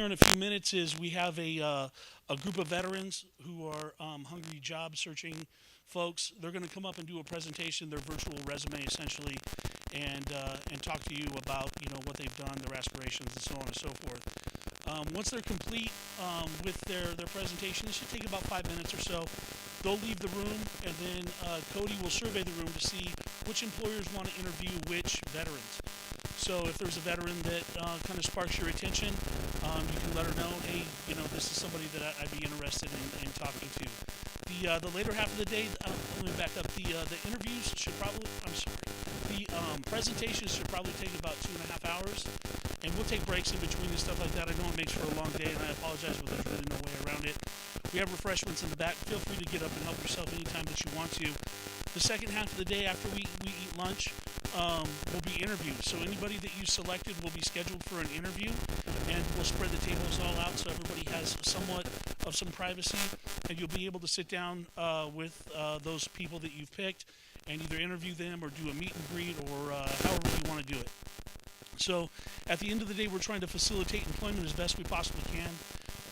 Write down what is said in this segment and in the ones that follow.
here in a few minutes is we have a group of veterans who are hungry job searching folks. They're going to come up and do a presentation, their virtual resume essentially, and talk to you about what they've done, their aspirations, and so on and so forth. Once they're complete with their presentation, it should take about 5 minutes or so. They'll leave the room, and then Cody will survey the room to see which employers want to interview which veterans. So if there's a veteran that kind of sparks your attention, you can let her know, hey, this is somebody that I'd be interested in talking to. The later half of the day, let me back up. The interviews should probably, I'm sorry, the presentations should probably take about 2.5 hours, and we'll take breaks in between and stuff like that. I know it makes for a long day, and I apologize, but there's really no way around it. We have refreshments in the back. Feel free to get up and help yourself anytime that you want to. The second half of the day after we eat lunch will be interviews. So anybody that you selected will be scheduled for an interview, and we'll spread the tables all out so everybody has somewhat of some privacy, and you'll be able to sit down with those people that you've picked and either interview them or do a meet and greet or however you want to do it. So at the end of the day, we're trying to facilitate employment as best we possibly can.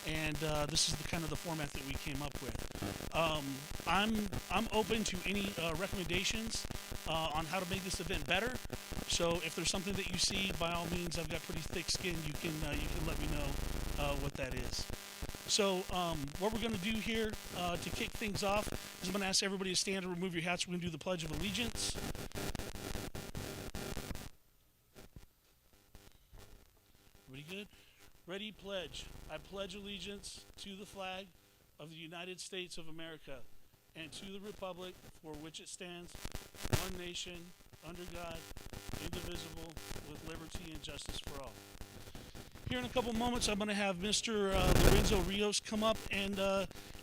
And this is the kind of the format that we came up with. I'm open to any recommendations on how to make this event better. So if there's something that you see, by all means, I've got pretty thick skin. You can let me know what that is. So what we're going to do here to kick things off is I'm going to ask everybody to stand and remove your hats. We're going to do the Pledge of Allegiance. Everybody good? Ready, pledge. I pledge allegiance to the flag of the United States of America and to the republic for which it stands, one nation, under God, indivisible, with liberty and justice for all. Here in a couple moments, I'm going to have Mr. Lorenzo Rios come up and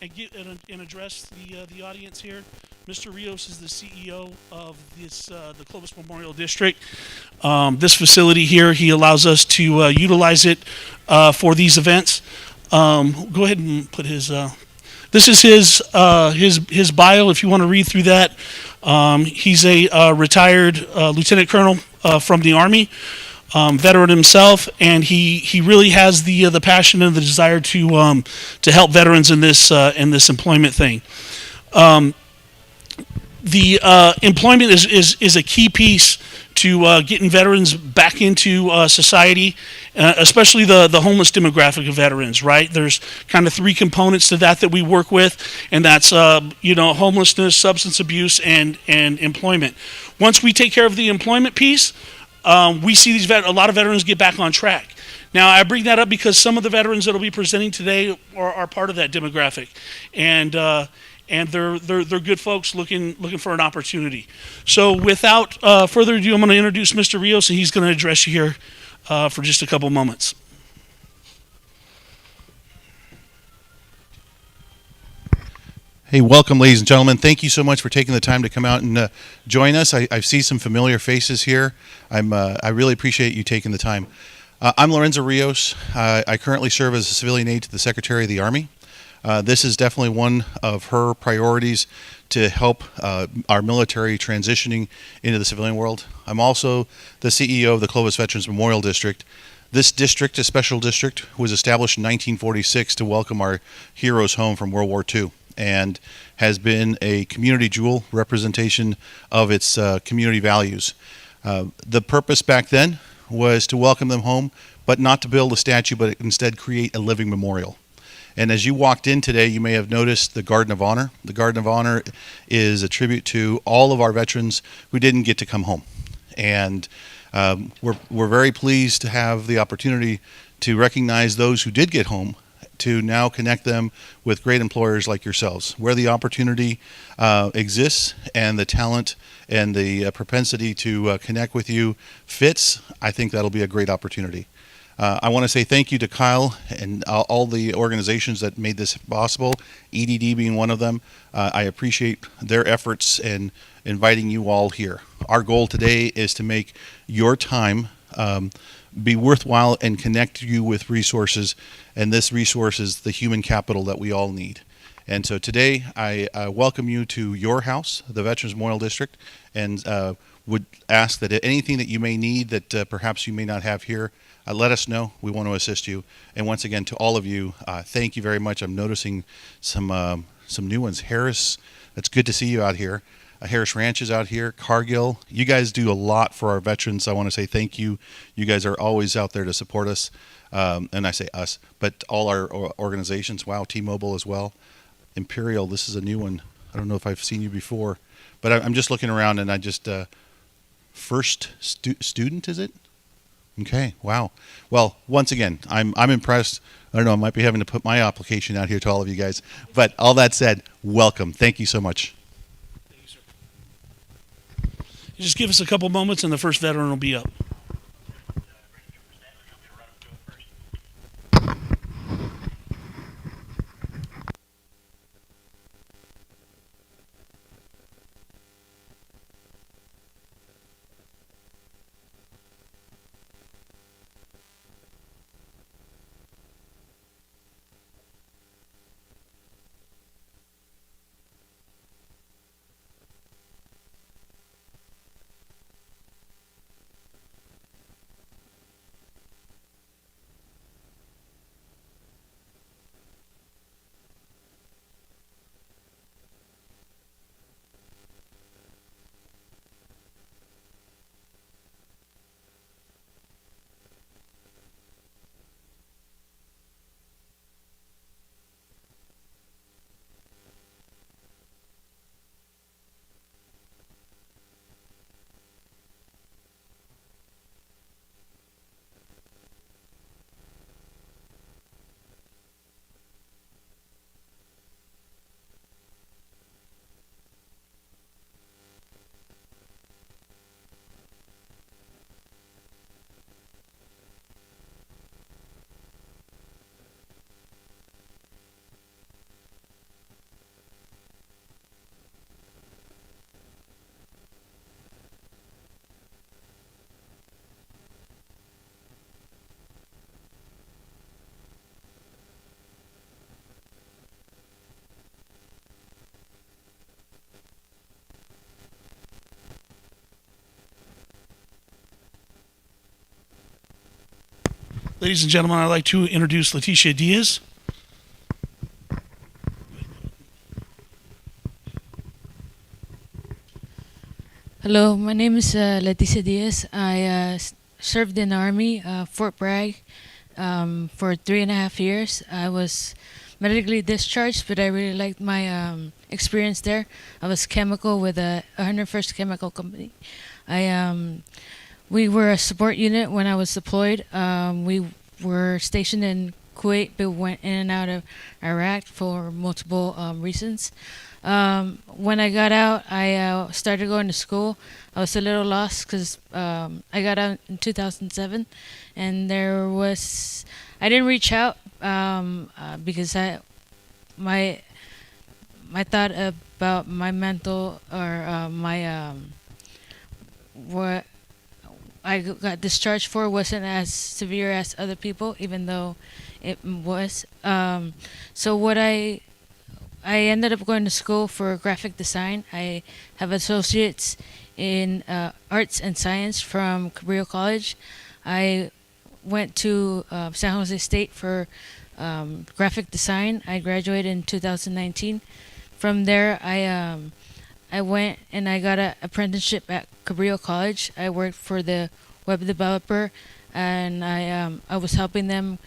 address the audience here. Mr. Rios is the CEO of the Clovis Memorial District. This facility here, he allows us to utilize it for these events. Go ahead and put his. This is his bio. If you want to read through that, he's a retired lieutenant colonel from the Army. Veteran himself, and he really has the passion and the desire to help veterans in this employment thing. The employment is a key piece to getting veterans back into society, especially the homeless demographic of veterans, right? There's kind of three components to that we work with, and that's homelessness, substance abuse, and employment. Once we take care of the employment piece, we see a lot of veterans get back on track. Now, I bring that up because some of the veterans that will be presenting today are part of that demographic, and they're good folks looking for an opportunity. So, without further ado, I'm going to introduce Mr. Rios, and he's going to address you here for just a couple moments. Hey, welcome, ladies and gentlemen. Thank you so much for taking the time to come out and join us. I see some familiar faces here. I really appreciate you taking the time. I'm Lorenzo Rios. I currently serve as a civilian aide to the Secretary of the Army. This is definitely one of her priorities to help our military transitioning into the civilian world. I'm also the CEO of the Clovis Veterans Memorial District. This district, a special district, was established in 1946 to welcome our heroes home from World War II, and has been a community jewel representation of its community values. The purpose back then was to welcome them home, but not to build a statue, but instead create a living memorial. And as you walked in today, you may have noticed the Garden of Honor. The Garden of Honor is a tribute to all of our veterans who didn't get to come home. And we're very pleased to have the opportunity to recognize those who did get home, to now connect them with great employers like yourselves. Where the opportunity exists and the talent and the propensity to connect with you fits, I think that'll be a great opportunity. I want to say thank you to Kyle and all the organizations that made this possible, EDD being one of them. I appreciate their efforts in inviting you all here. Our goal today is to make your time be worthwhile and connect you with resources, and this resource is the human capital that we all need. And so today I welcome you to your house, the Veterans Memorial District, and would ask that anything that you may need that perhaps you may not have here, let us know. We want to assist you. And once again, to all of you, thank you very much. I'm noticing some new ones. Harris, it's good to see you out here. Harris Ranch is out here. Cargill, you guys do a lot for our veterans. I want to say thank you. You guys are always out there to support us. And I say us, but all our organizations. Wow, T-Mobile as well. Imperial, this is a new one. I don't know if I've seen you before, but I'm just looking around and I just, first student, is it? Okay, wow. Well, once again, I'm impressed. I don't know, I might be having to put my application out here to all of you guys. But all that said, welcome. Thank you so much. Thank you, sir. You just give us a couple moments and the first veteran will be up. Ladies and gentlemen, I'd like to introduce Leticia Diaz. Hello, my name is Leticia Diaz. I served in the Army, Fort Bragg, for 3.5 years. I was medically discharged, but I really liked my experience there. I was chemical with a 101st Chemical Company. We were a support unit when I was deployed. We were stationed in Kuwait, but went in and out of Iraq for multiple reasons. When I got out, I started going to school. I was a little lost because I got out in 2007, and I didn't reach out because my thought about my mental or what I got discharged for wasn't as severe as other people, even though it was. So what I ended up going to school for graphic design. I have associates in arts and science from Cabrillo College. I went to San Jose State for graphic design. I graduated in 2019. From there, I went and I got an apprenticeship at Cabrillo College. I worked for the web developer, and I was helping them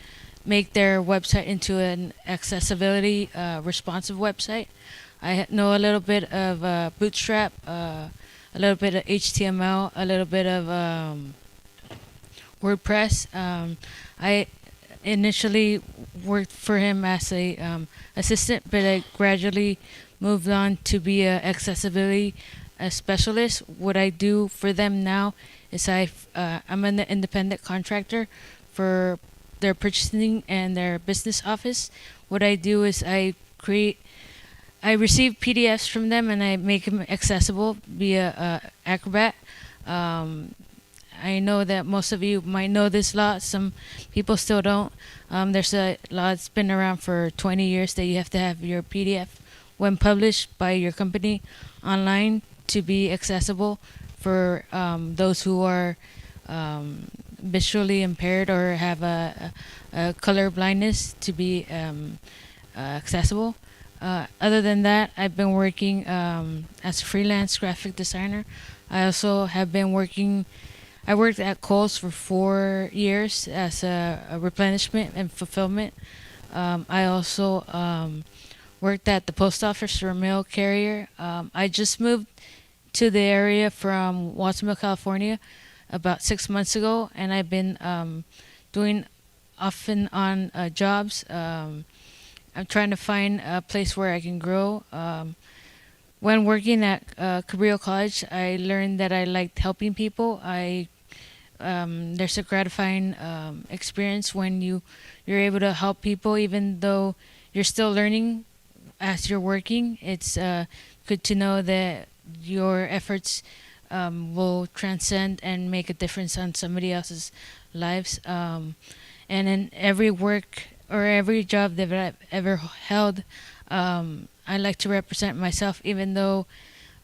make their website into an accessibility responsive website. I know a little bit of Bootstrap, a little bit of HTML, a little bit of WordPress. I initially worked for him as a assistant, but I gradually moved on to be a accessibility specialist. What I do for them now is I'm an independent contractor for their purchasing and their business office. What I do is I receive PDFs from them and I make them accessible via Acrobat. I know that most of you might know this law. Some people still don't. There's a law that's been around for 20 years that you have to have your PDF when published by your company online to be accessible for those who are visually impaired or have a color blindness to be accessible. Other than that, I've been working as a freelance graphic designer. I also have been working. I worked at Kohl's for 4 years as a replenishment and fulfillment. I also worked at the post office for a mail carrier. I just moved to the area from Watsonville, California, about 6 months ago, and I've been doing off and on jobs. I'm trying to find a place where I can grow. When working at Cabrillo College, I learned that I liked helping people. There's a gratifying experience when you're able to help people, even though you're still learning as you're working. It's good to know that your efforts will transcend and make a difference on somebody else's lives. And in every work or every job that I've ever held, I like to represent myself, even though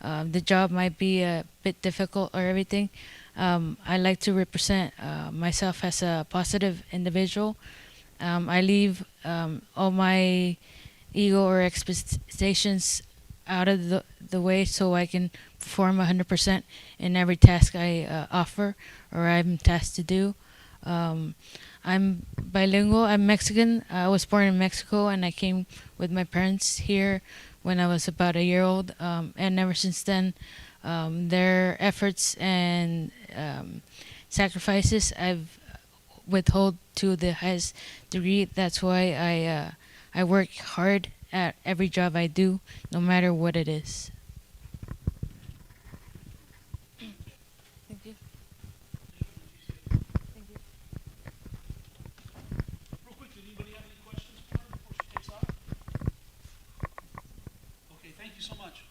the job might be a bit difficult or everything. I like to represent myself as a positive individual. I leave all my ego or expectations out of the way so I can perform 100% in every task I offer or I'm tasked to do. Um, I'm bilingual. I'm Mexican. I was born in Mexico and I came with my parents here when I was about a year old. And ever since then, their efforts and sacrifices I've withhold to the highest degree. That's why I work hard at every job I do, no matter what it is. Thank you. Real quick, did anybody have any questions for her before she takes off? Okay, thank you so much.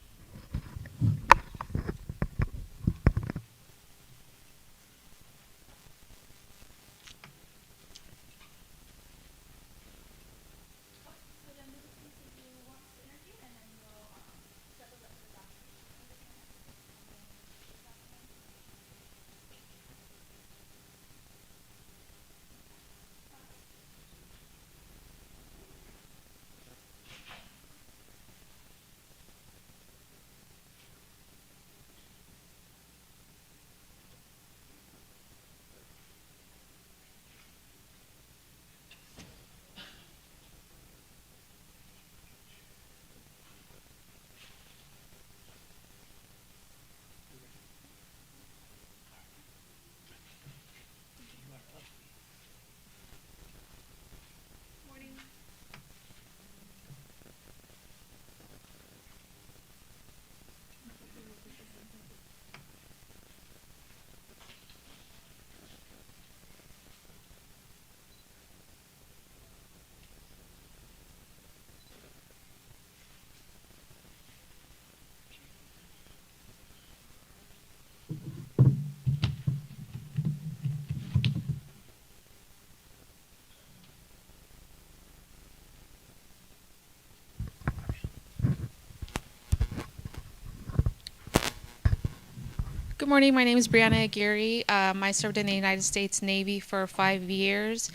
Good morning. My name is Brianna Aguirre. I served in the United States Navy for 5 years.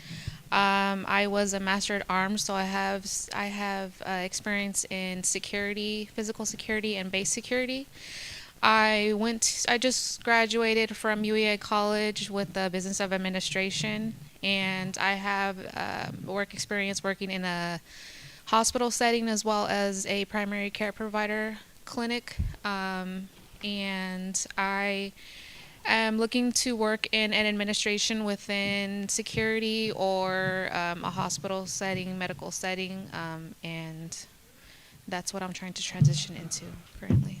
I was a master at arms, so I have experience in security, physical security, and base security. I just graduated from UEA College with the Business of Administration, and I have work experience working in a hospital setting as well as a primary care provider clinic. And I am looking to work in an administration within security or a hospital setting, medical setting, and that's what I'm trying to transition into currently.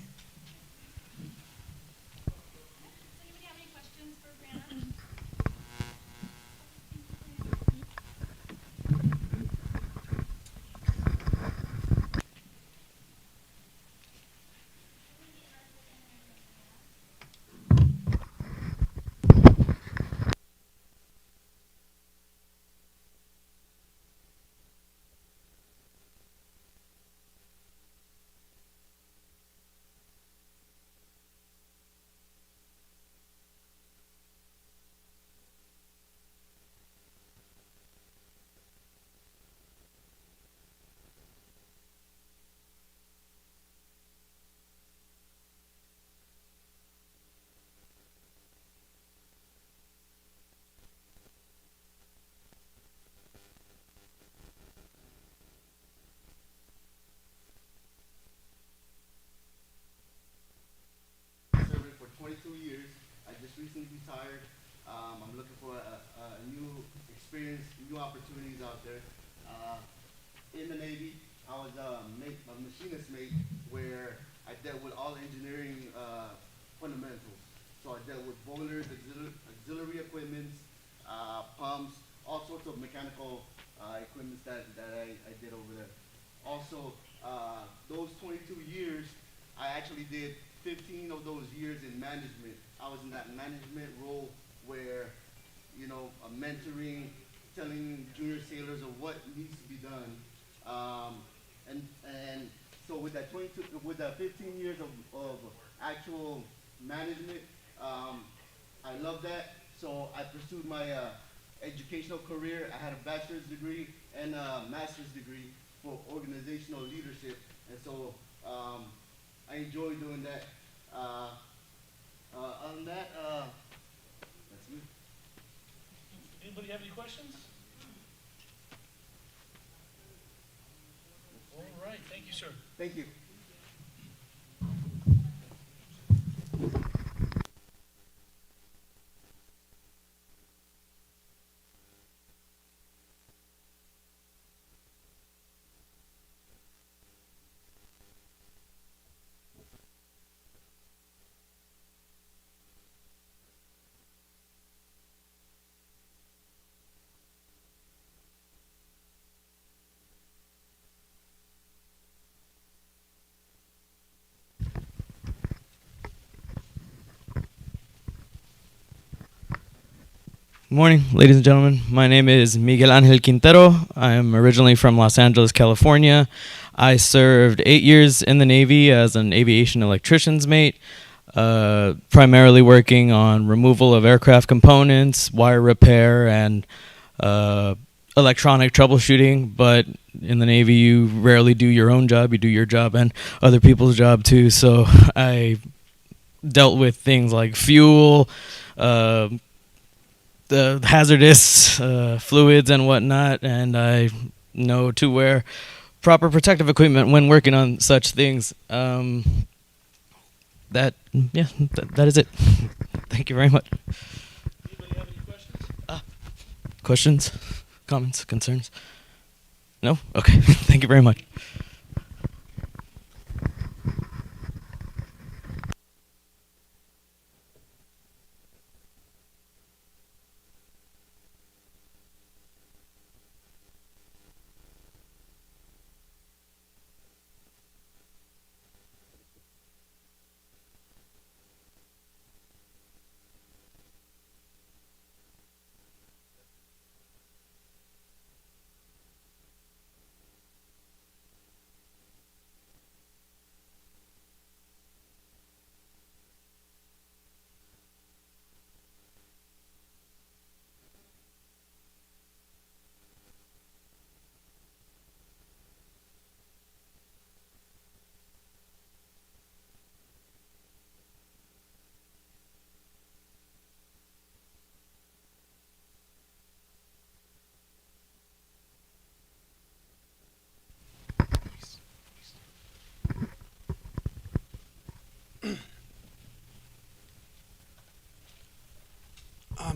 new opportunities out there. In the Navy, I was a machinist mate where I dealt with all engineering fundamentals. So I dealt with boilers, auxiliary equipments, pumps, all sorts of mechanical equipment that I did over there. Also, those 22 years, I actually did 15 of those years in management. I was in that management role where, mentoring, telling junior sailors of what needs to be done. And so with that 15 years of actual management, I love that. So I pursued my educational career. I had a bachelor's degree and a master's degree for organizational leadership. And so I enjoy doing that. Other than that, that's me. Anybody have any questions? All right, thank you, sir. Thank you. Good morning, ladies and gentlemen. My name is Miguel Angel Quintero. I'm originally from Los Angeles, California. I served 8 years in the Navy as an aviation electrician's mate, primarily working on removal of aircraft components, wire repair, and electronic troubleshooting. But in the Navy, you rarely do your own job. You do your job and other people's job too. So I dealt with things like fuel, the hazardous fluids and whatnot, and I know to wear proper protective equipment when working on such things. That is it. Thank you very much. Anybody have any questions? Questions, comments, concerns? No? Okay. Thank you very much.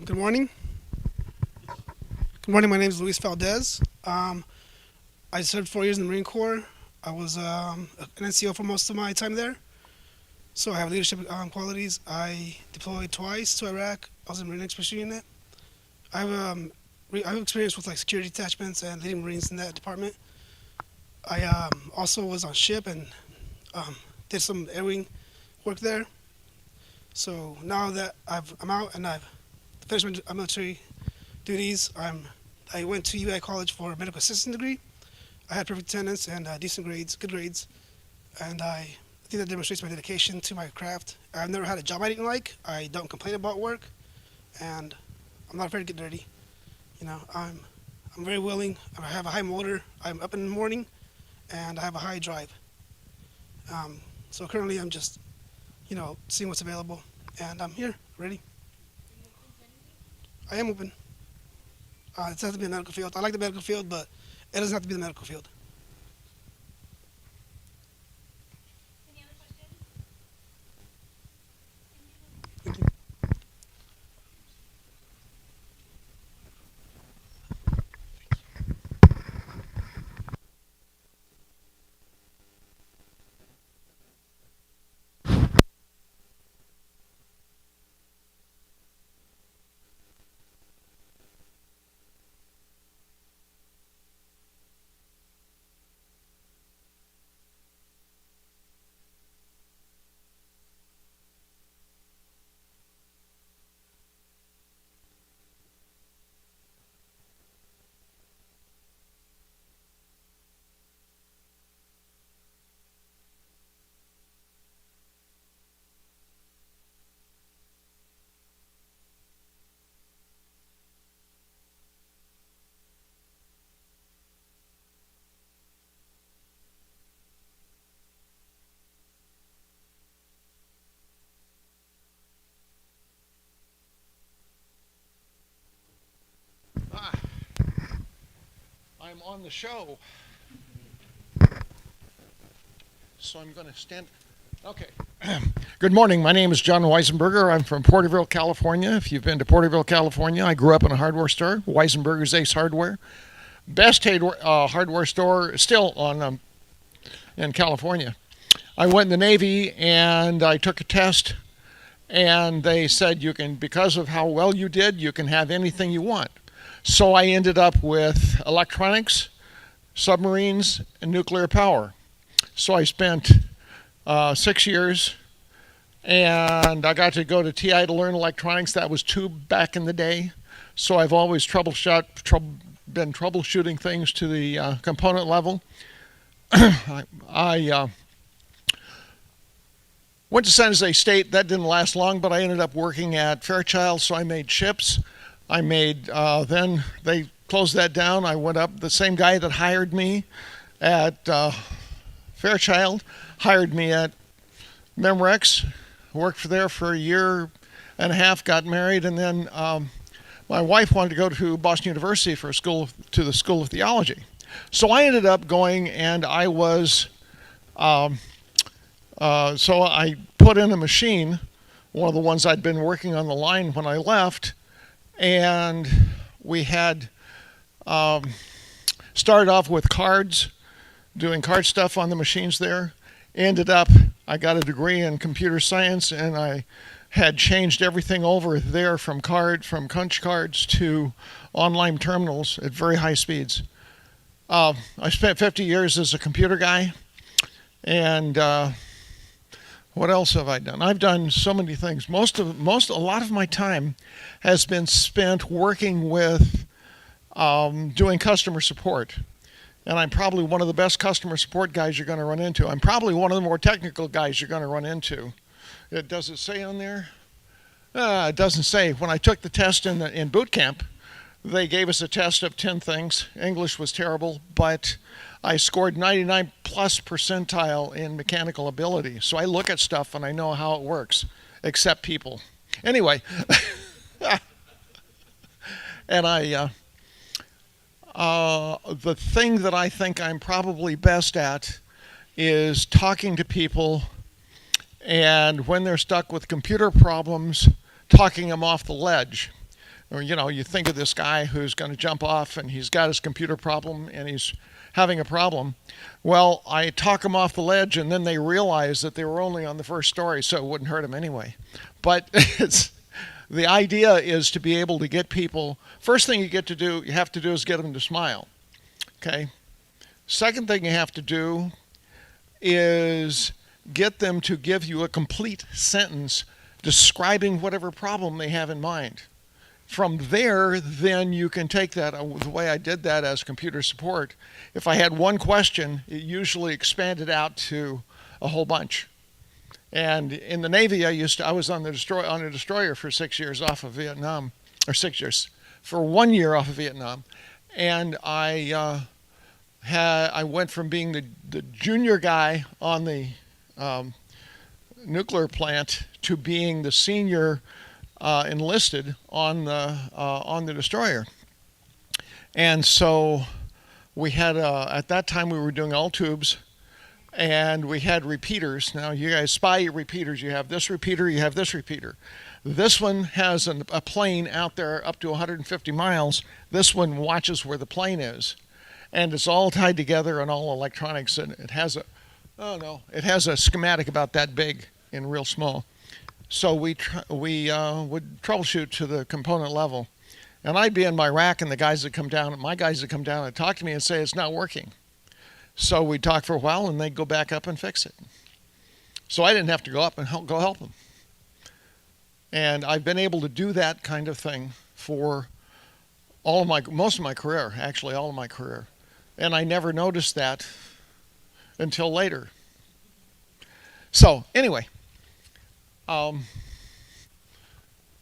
Good morning. Good morning. My name is Luis Valdez. I served 4 years in the Marine Corps. I was an NCO for most of my time there. So I have leadership qualities. I deployed twice to Iraq. I was in the Marine Expedition Unit. I have experience with like security detachments and leading Marines in that department. I also was on ship and did some air wing work there. So now that I'm out and I've finished my military duties, I went to UI College for a medical assistant degree. I had perfect attendance and decent grades, good grades, and I think that demonstrates my dedication to my craft. I've never had a job I didn't like. I don't complain about work, and I'm not afraid to get dirty. I'm very willing. I have a high motor. I'm up in the morning, and I have a high drive. So currently, I'm just, seeing what's available, and I'm here, ready. I am open. It doesn't have to be the medical field. I like the medical field, but it doesn't have to be the medical field. Any other questions? Thank you. I'm on the show. So I'm going to stand. Okay. Good morning. My name is John Weisenberger. I'm from Porterville, California. If you've been to Porterville, California, I grew up in a hardware store, Weisenberger's Ace Hardware. Best hardware store still on in California. I went in the Navy and I took a test, and they said you can, because of how well you did, you can have anything you want. So I ended up with electronics, submarines, and nuclear power. So I spent 6 years, and I got to go to TI to learn electronics. That was tube back in the day. So I've always been troubleshooting things to the component level. I went to San Jose State. That didn't last long, but I ended up working at Fairchild, so I made chips. I made, then they closed that down. I went up, the same guy that hired me at Fairchild hired me at Memorex, worked there for a year and a half, got married, and then my wife wanted to go to Boston University for to the School of Theology. So I ended up going, and I was, so I put in a machine, one of the ones I'd been working on the line when I left, and we had started off with cards, doing card stuff on the machines there. Ended up, I got a degree in computer science, and I had changed everything over there from punch cards to online terminals at very high speeds. I spent 50 years as a computer guy, and what else have I done? I've done so many things. A lot of my time has been spent working with doing customer support. And I'm probably one of the best customer support guys you're going to run into. I'm probably one of the more technical guys you're going to run into. Does it say on there? It doesn't say. When I took the test in boot camp, they gave us a test of 10 things. English was terrible, but I scored 99 plus percentile in mechanical ability. So I look at stuff and I know how it works, except people. Anyway, and the thing that I think I'm probably best at is talking to people, and when they're stuck with computer problems, talking them off the ledge. Or, you think of this guy who's going to jump off, and he's got his computer problem, and he's having a problem. Well, I talk them off the ledge, and then they realize that they were only on the first story, so it wouldn't hurt them anyway. But the idea is to be able to get people, first thing you have to do is get them to smile. Okay? Second thing you have to do is get them to give you a complete sentence describing whatever problem they have in mind. From there, then you can take that, the way I did that as computer support. If I had one question, it usually expanded out to a whole bunch. And in the Navy, I was on a destroyer for 6 years off of Vietnam, or 6 years, for 1 year off of Vietnam, and I went from being the junior guy on the nuclear plant to being the senior enlisted on the destroyer. And so we had at that time we were doing all tubes. And we had repeaters. Now, you guys spy your repeaters. You have this repeater, you have this repeater. This one has a plane out there up to 150 miles. This one watches where the plane is. And it's all tied together and all electronics. And it has a schematic about that big and real small. So we would troubleshoot to the component level. And I'd be in my rack, and my guys would come down and talk to me and say it's not working. So we'd talk for a while, and they'd go back up and fix it. So I didn't have to go up and go help them. And I've been able to do that kind of thing for most of my career, actually all of my career. And I never noticed that until later. So anyway,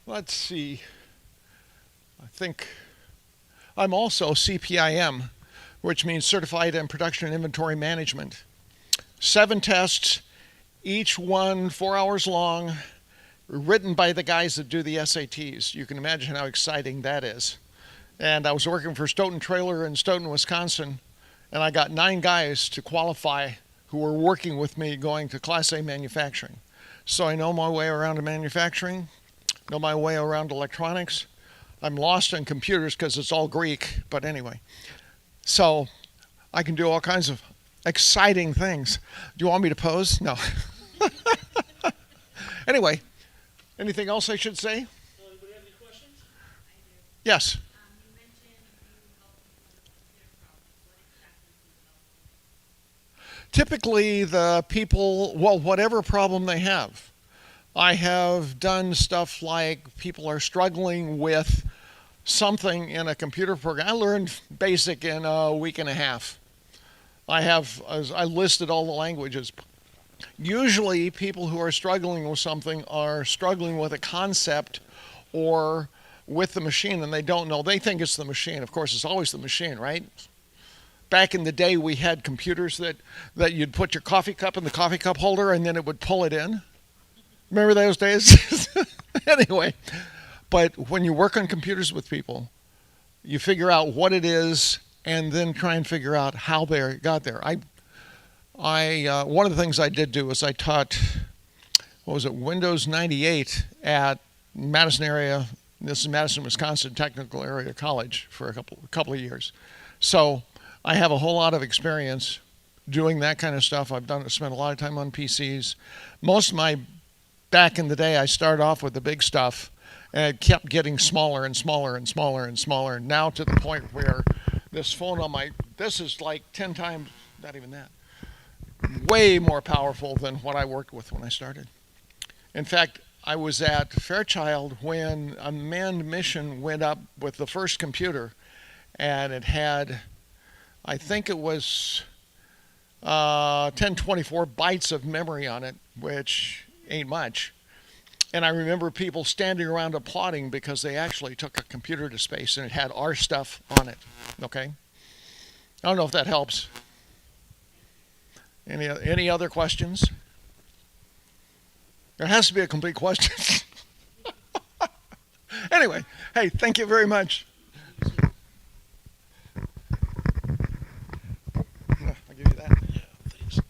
let's see. I think I'm also CPIM, which means Certified in Production and Inventory Management. 7 tests, each one 4 hours long, written by the guys that do the SATs. You can imagine how exciting that is. And I was working for Stoughton Trailer in Stoughton, Wisconsin, and I got 9 guys to qualify who were working with me going to Class A manufacturing. So I know my way around to manufacturing, know my way around electronics. I'm lost in computers because it's all Greek, but anyway. So I can do all kinds of exciting things. Do you want me to pose? No. Anyway, anything else I should say? Anybody have any questions? Yes. Typically, the people, well, whatever problem they have. I have done stuff like people are struggling with something in a computer program. I learned BASIC in a week and a half. I listed all the languages. Usually, people who are struggling with something are struggling with a concept or with the machine, and they don't know. They think it's the machine. Of course, it's always the machine, right? Back in the day, we had computers that you'd put your coffee cup in the coffee cup holder, and then it would pull it in. Remember those days? Anyway, but when you work on computers with people, you figure out what it is and then try and figure out how they got there. One of the things I did do is I taught, Windows 98 at Madison area. This is Madison, Wisconsin Technical Area College for a couple of years. So I have a whole lot of experience doing that kind of stuff. Spent a lot of time on PCs. Back in the day, I started off with the big stuff, and it kept getting smaller and smaller and smaller and smaller. Now to the point where this phone this is like 10 times, not even that, way more powerful than what I worked with when I started. In fact, I was at Fairchild when a manned mission went up with the first computer, and it had, I think it was 1024 bytes of memory on it, which ain't much. And I remember people standing around applauding because they actually took a computer to space and it had our stuff on it. Okay? I don't know if that helps. Any other questions? There has to be a complete question. Anyway, hey, thank you very much. I'll give you that. Yeah, thanks.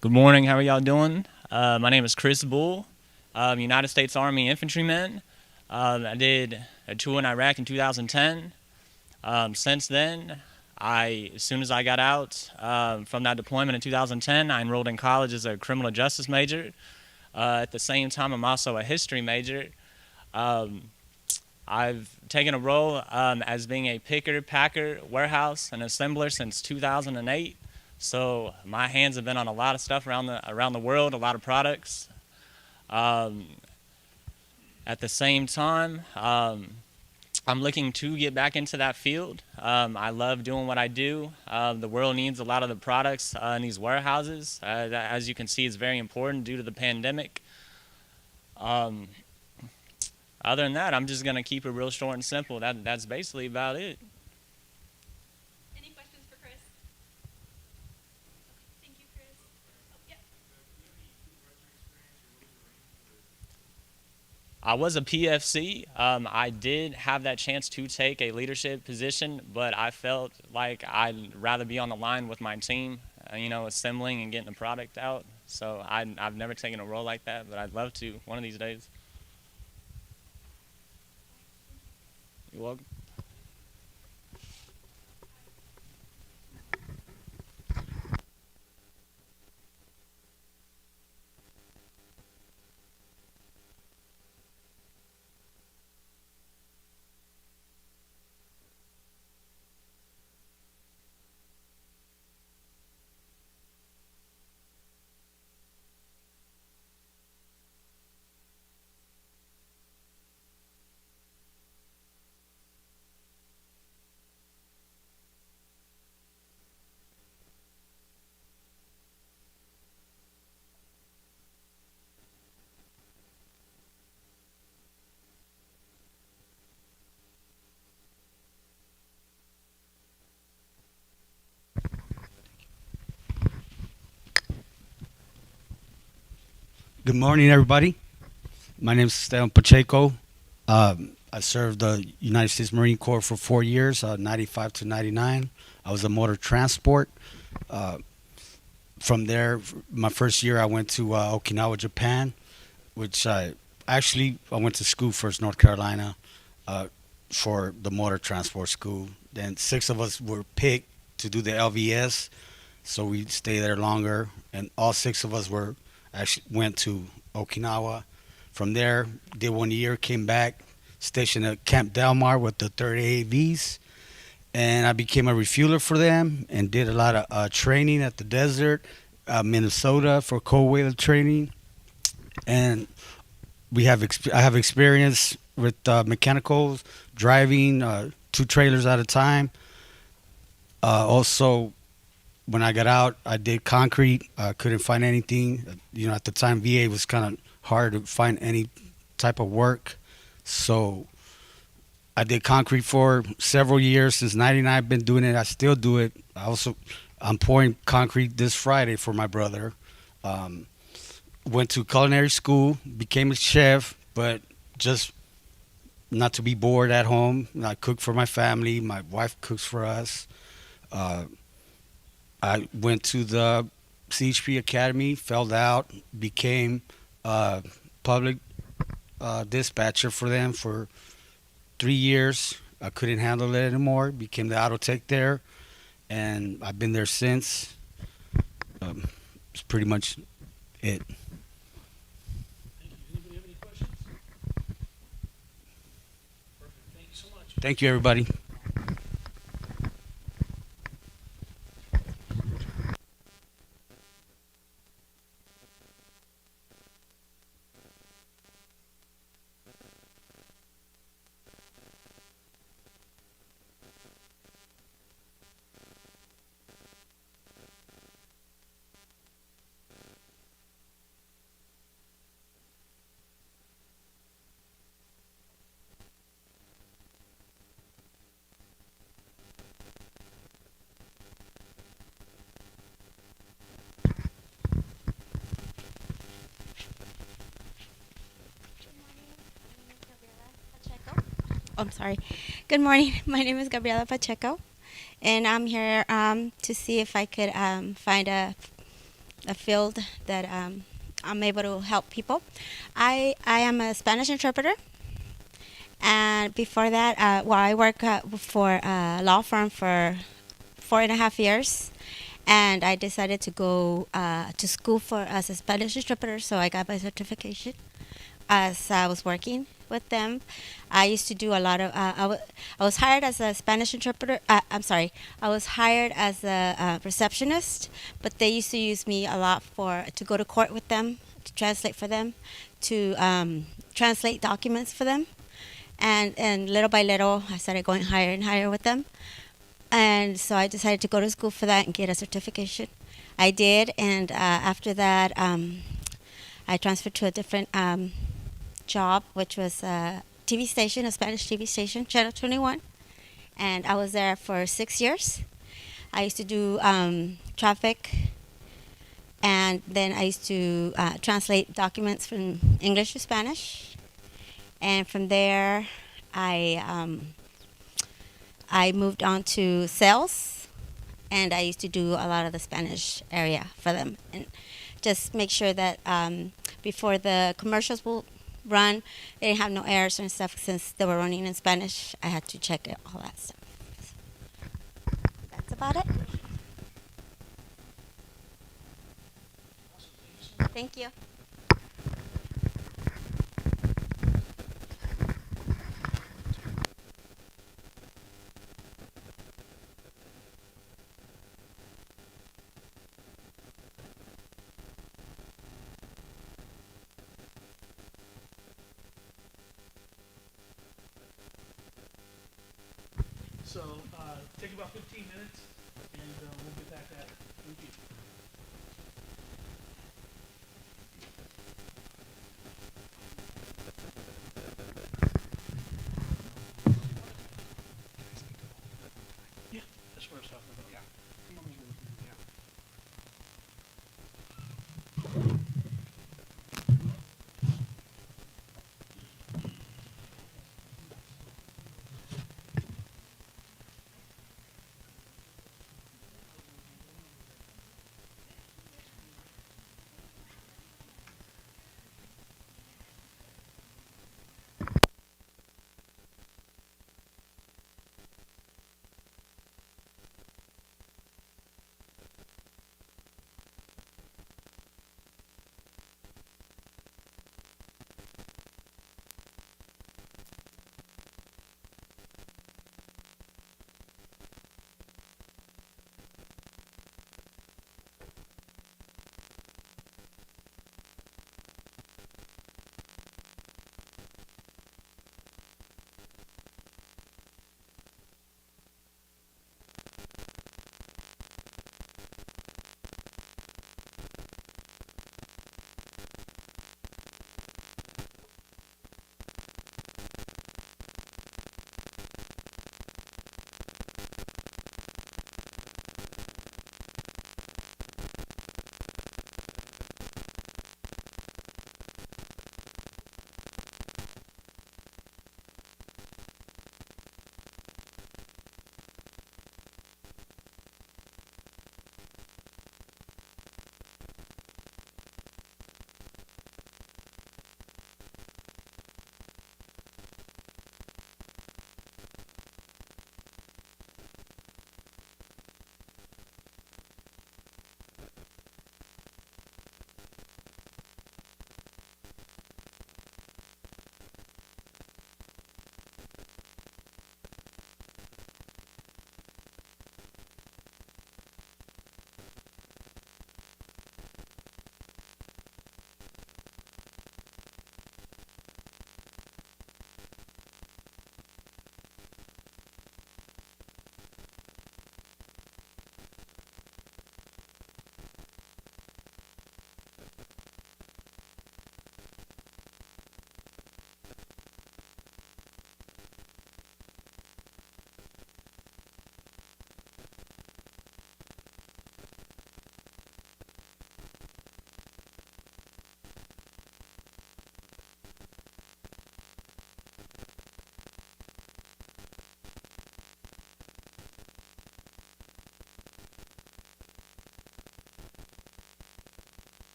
Good morning. How are y'all doing? My name is Chris Bull, United States Army infantryman. I did a tour in Iraq in 2010. Since then, as soon as I got out from that deployment in 2010, I enrolled in college as a criminal justice major. At the same time, I'm also a history major. I've taken a role as being a picker, packer, warehouse, and assembler since 2008. So my hands have been on a lot of stuff around the world, a lot of products. At the same time, I'm looking to get back into that field. I love doing what I do. The world needs a lot of the products in these warehouses. As you can see, it's very important due to the pandemic. Other than that, I'm just going to keep it real short and simple. That's basically about it. Any questions for Chris? Okay, thank you, Chris. Oh, yeah. I was a PFC. I did have that chance to take a leadership position, but I felt like I'd rather be on the line with my team, assembling and getting the product out. So I've never taken a role like that, but I'd love to one of these days. You're welcome. Good morning, everybody. My name is Esteban Pacheco. I served the United States Marine Corps for 4 years, 95 to 99. I was a motor transport. Uh, from there, my first year, I went to Okinawa, Japan, which I went to school first, North Carolina, uh, for the motor transport school. Then 6 of us were picked to do the LVS, so we stayed there longer, and all 6 of us were actually went to Okinawa. From there, did 1 year, came back, stationed at Camp Delmar with the 3rd AAVs, and I became a refueler for them and did a lot of training at the desert, Minnesota for cold weather training, and I have experience with mechanicals driving 2 trailers at a time. Also, when I got out, I did concrete. Couldn't find anything. You know, at the time, VA was kind of hard to find any type of work. So I did concrete for several years. Since '99, I've been doing it. I still do it. I'm pouring concrete this Friday for my brother. Um, Went to culinary school, became a chef, but just not to be bored at home. I cook for my family. My wife cooks for us. Uh, I went to the CHP Academy, fell out, became a public dispatcher for them for 3 years. I couldn't handle it anymore. Became the auto tech there, and I've been there since. It's pretty much it. Thank you. Anybody have any questions? Perfect. Thank you so much. Thank you, everybody. I'm sorry. Good morning. My name is Gabriela Pacheco, and I'm here to see if I could find a field that I'm able to help people. I am a Spanish interpreter, and before that, I worked for a law firm for 4.5 years, and I decided to go to school for as a Spanish interpreter, so I got my certification as I was working with them. I used to do a lot of. I was hired as a Spanish interpreter. I'm sorry. I was hired as a receptionist, but they used to use me a lot to go to court with them, to translate for them, to translate documents for them, and little by little, I started going higher and higher with them, and so I decided to go to school for that and get a certification. I did, and after that, I transferred to a different job, which was a TV station, a Spanish TV station, Channel 21, and I was there for 6 years. I used to do traffic, and then I used to translate documents from English to Spanish, and from there, I moved on to sales, and I used to do a lot of the Spanish area for them, and just make sure that before the commercials will run, they didn't have no errors and stuff. Since they were running in Spanish, I had to check it, all that stuff. That's about it. Thank you. So take about 15 minutes, and we'll get back at it. Thank you. Yeah, that's what I was talking about. Yeah. Come on over. Yeah.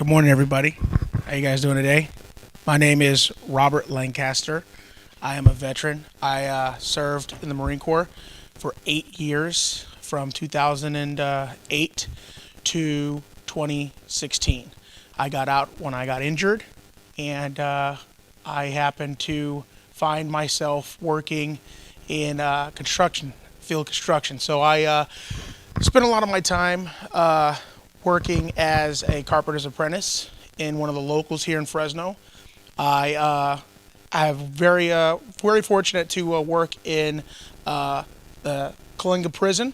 Good morning, everybody. How you guys doing today? My name is Robert Lancaster. I am a veteran. I served in the Marine Corps for 8 years, from 2008 to 2016. I got out when I got injured, and I happened to find myself working in construction, field construction. So I spent a lot of my time working as a carpenter's apprentice in one of the locals here in Fresno. I have very fortunate to work in the Kalinga prison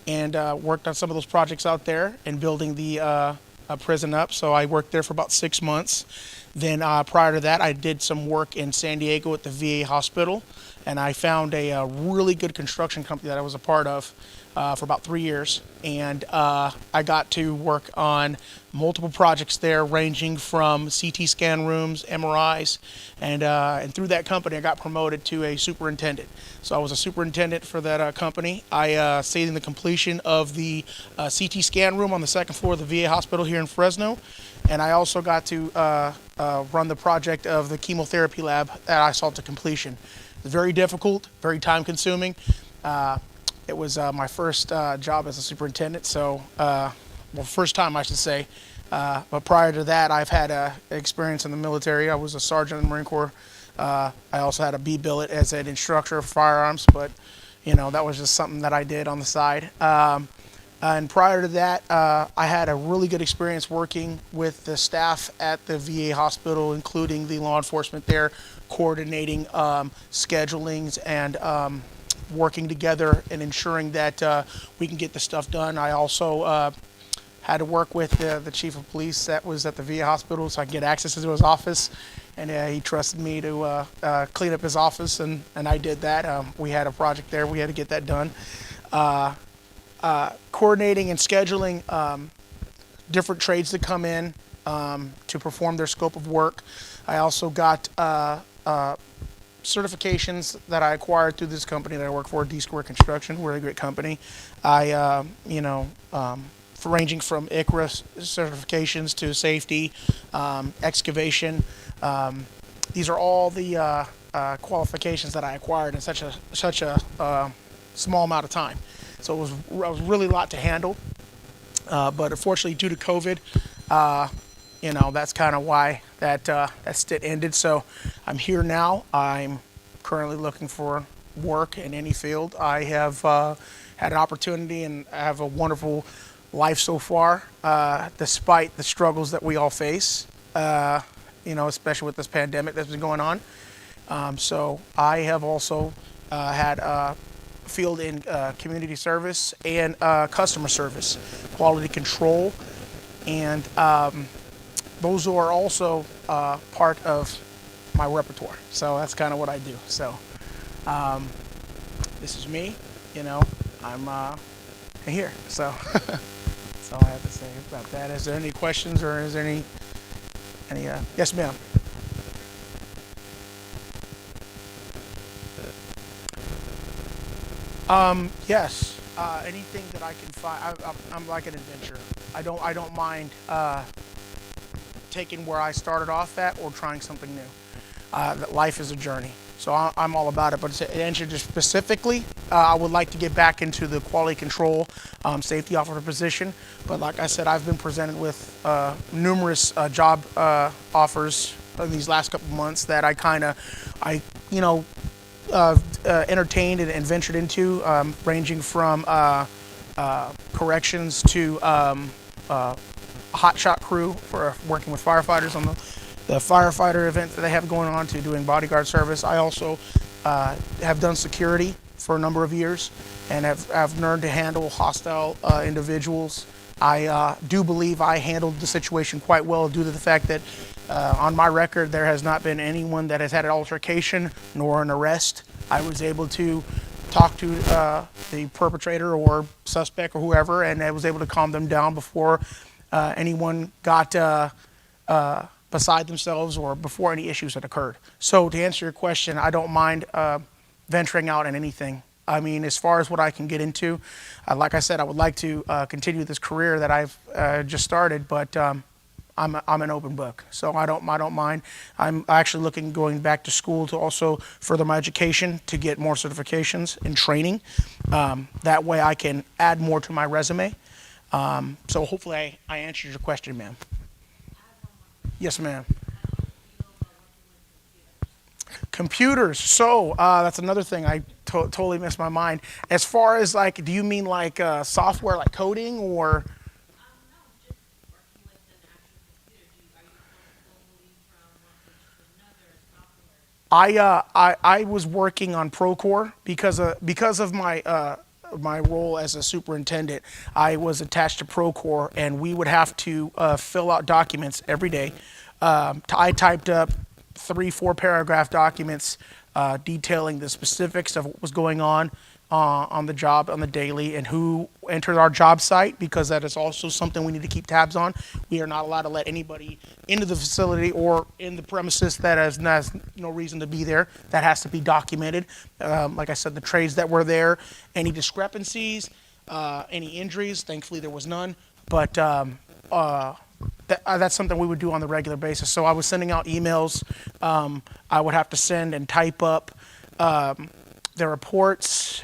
and worked on some of those projects out there and building the prison up. So I worked there for about 6 months. Then prior to that, I did some work in San Diego at the VA hospital, and I found a really good construction company that I was a part of for about 3 years. And I got to work on multiple projects there, ranging from CT scan rooms, MRIs, and through that company, I got promoted to a superintendent. So I was a superintendent for that company. I stayed in the completion of the CT scan room on the second floor of the VA hospital here in Fresno. And I also got to run the project of the chemotherapy lab that I saw to completion. It was very difficult, very time consuming. It was my first job as a superintendent, so, well, first time I should say. But prior to that, I've had experience in the military. I was a sergeant in the Marine Corps. I also had a B billet as an instructor of firearms, but you know, that was just something that I did on the side. And prior to that, I had a really good experience working with the staff at the VA hospital, including the law enforcement there, coordinating schedulings and working together and ensuring that we can get the stuff done. I also had to work with the chief of police that was at the VA hospital so I could get access to his office. And he trusted me to clean up his office, and I did that. We had a project there. We had to get that done. Coordinating and scheduling different trades that come in to perform their scope of work. I also got certifications that I acquired through this company that I work for, D Square Construction, really great company. I, ranging from ICRA certifications to safety, excavation. These are all the qualifications that I acquired in such a small amount of time. So it was really a lot to handle. But unfortunately, due to COVID, that's kind of why that stint ended. So I'm here now. I'm currently looking for work in any field. I have had an opportunity and I have a wonderful life so far, despite the struggles that we all face, especially with this pandemic that's been going on. So I have also had a field in community service and customer service, quality control, and those are also part of my repertoire. So that's kind of what I do. So this is me, I'm here. So that's all I have to say about that. Is there any questions or is there any yes, ma'am. Yes. Anything that I can find. I'm like an adventurer. I don't mind taking where I started off at or trying something new. That life is a journey, so I'm all about it. But to answer just specifically, I would like to get back into the quality control, safety officer position. But like I said, I've been presented with numerous job offers in these last couple months that I entertained and ventured into, ranging from corrections to a hot shot crew for working with firefighters on the firefighter event that they have going on, to doing bodyguard service. I also have done security for a number of years and have learned to handle hostile individuals. I do believe I handled the situation quite well due to the fact that on my record there has not been anyone that has had an altercation nor an arrest. I was able to talk to the perpetrator or suspect or whoever, and I was able to calm them down before anyone got beside themselves or before any issues had occurred. So to answer your question, I don't mind venturing out in anything. I mean, as far as what I can get into, like I said, I would like to continue this career that I've just started, but I'm an open book, so I don't mind. I'm actually going back to school to also further my education to get more certifications and training. That way I can add more to my resume. So hopefully I answered your question, ma'am. Yes, ma'am. Computers. So that's another thing I totally missed my mind. As far as like, do you mean like software, like coding, or? I was working on Procore because of my role as a superintendent. I was attached to Procore, and we would have to fill out documents every day. I typed up 3-4 paragraph documents detailing the specifics of what was going on the job on the daily and who entered our job site, because that is also something we need to keep tabs on. We are not allowed to let anybody into the facility or in the premises that has no reason to be there. That has to be documented. Like I said, the trades that were there, any discrepancies, any injuries. Thankfully, there was none. But that's something we would do on the regular basis. So I was sending out emails. I would have to send and type up the reports,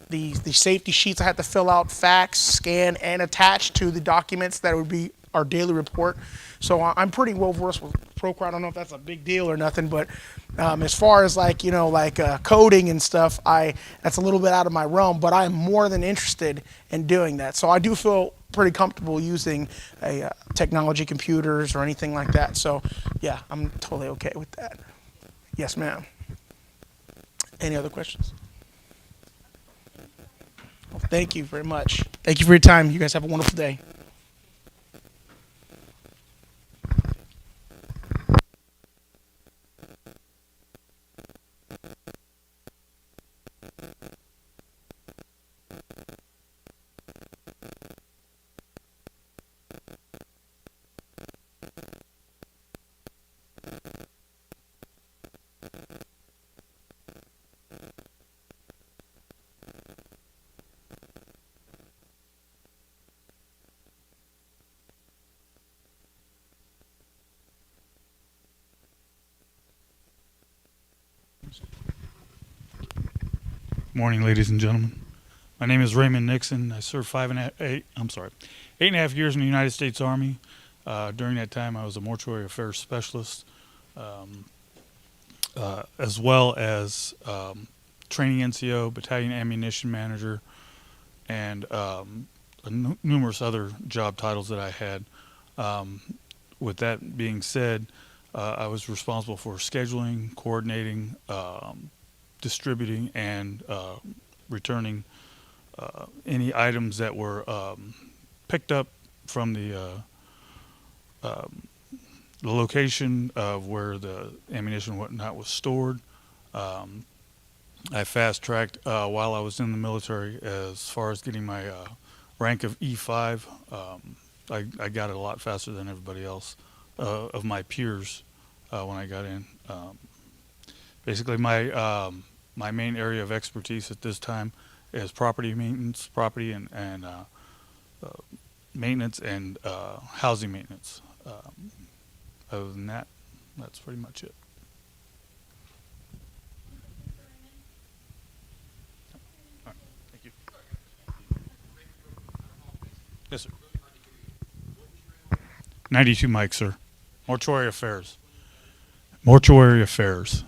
the safety sheets I had to fill out, fax, scan, and attach to the documents that would be our daily report. So I'm pretty well versed with Procore. I don't know if that's a big deal or nothing, but as far as like coding and stuff, that's a little bit out of my realm. But I'm more than interested in doing that. So I do feel pretty comfortable using technology, computers, or anything like that. So yeah, I'm totally okay with that. Yes, ma'am. Any other questions? Well, thank you very much. Thank you for your time. You guys have a wonderful day. Morning, ladies and gentlemen. My name is Raymond Nixon. I served 8.5 years in the United States Army. During that time, I was a mortuary affairs specialist, as well as training NCO, battalion ammunition manager, and numerous other job titles that I had. With that being said, I was responsible for scheduling, coordinating, distributing, and returning any items that were picked up from the location of where the ammunition and whatnot was stored. I fast-tracked while I was in the military as far as getting my rank of E5. I got it a lot faster than everybody else of my peers when I got in. Basically, my main area of expertise at this time is property maintenance, and maintenance and housing maintenance. Other than that, that's pretty much it. All right. Thank you. Yes, sir. 92 Mike, sir. Mortuary affairs. Mortuary affairs.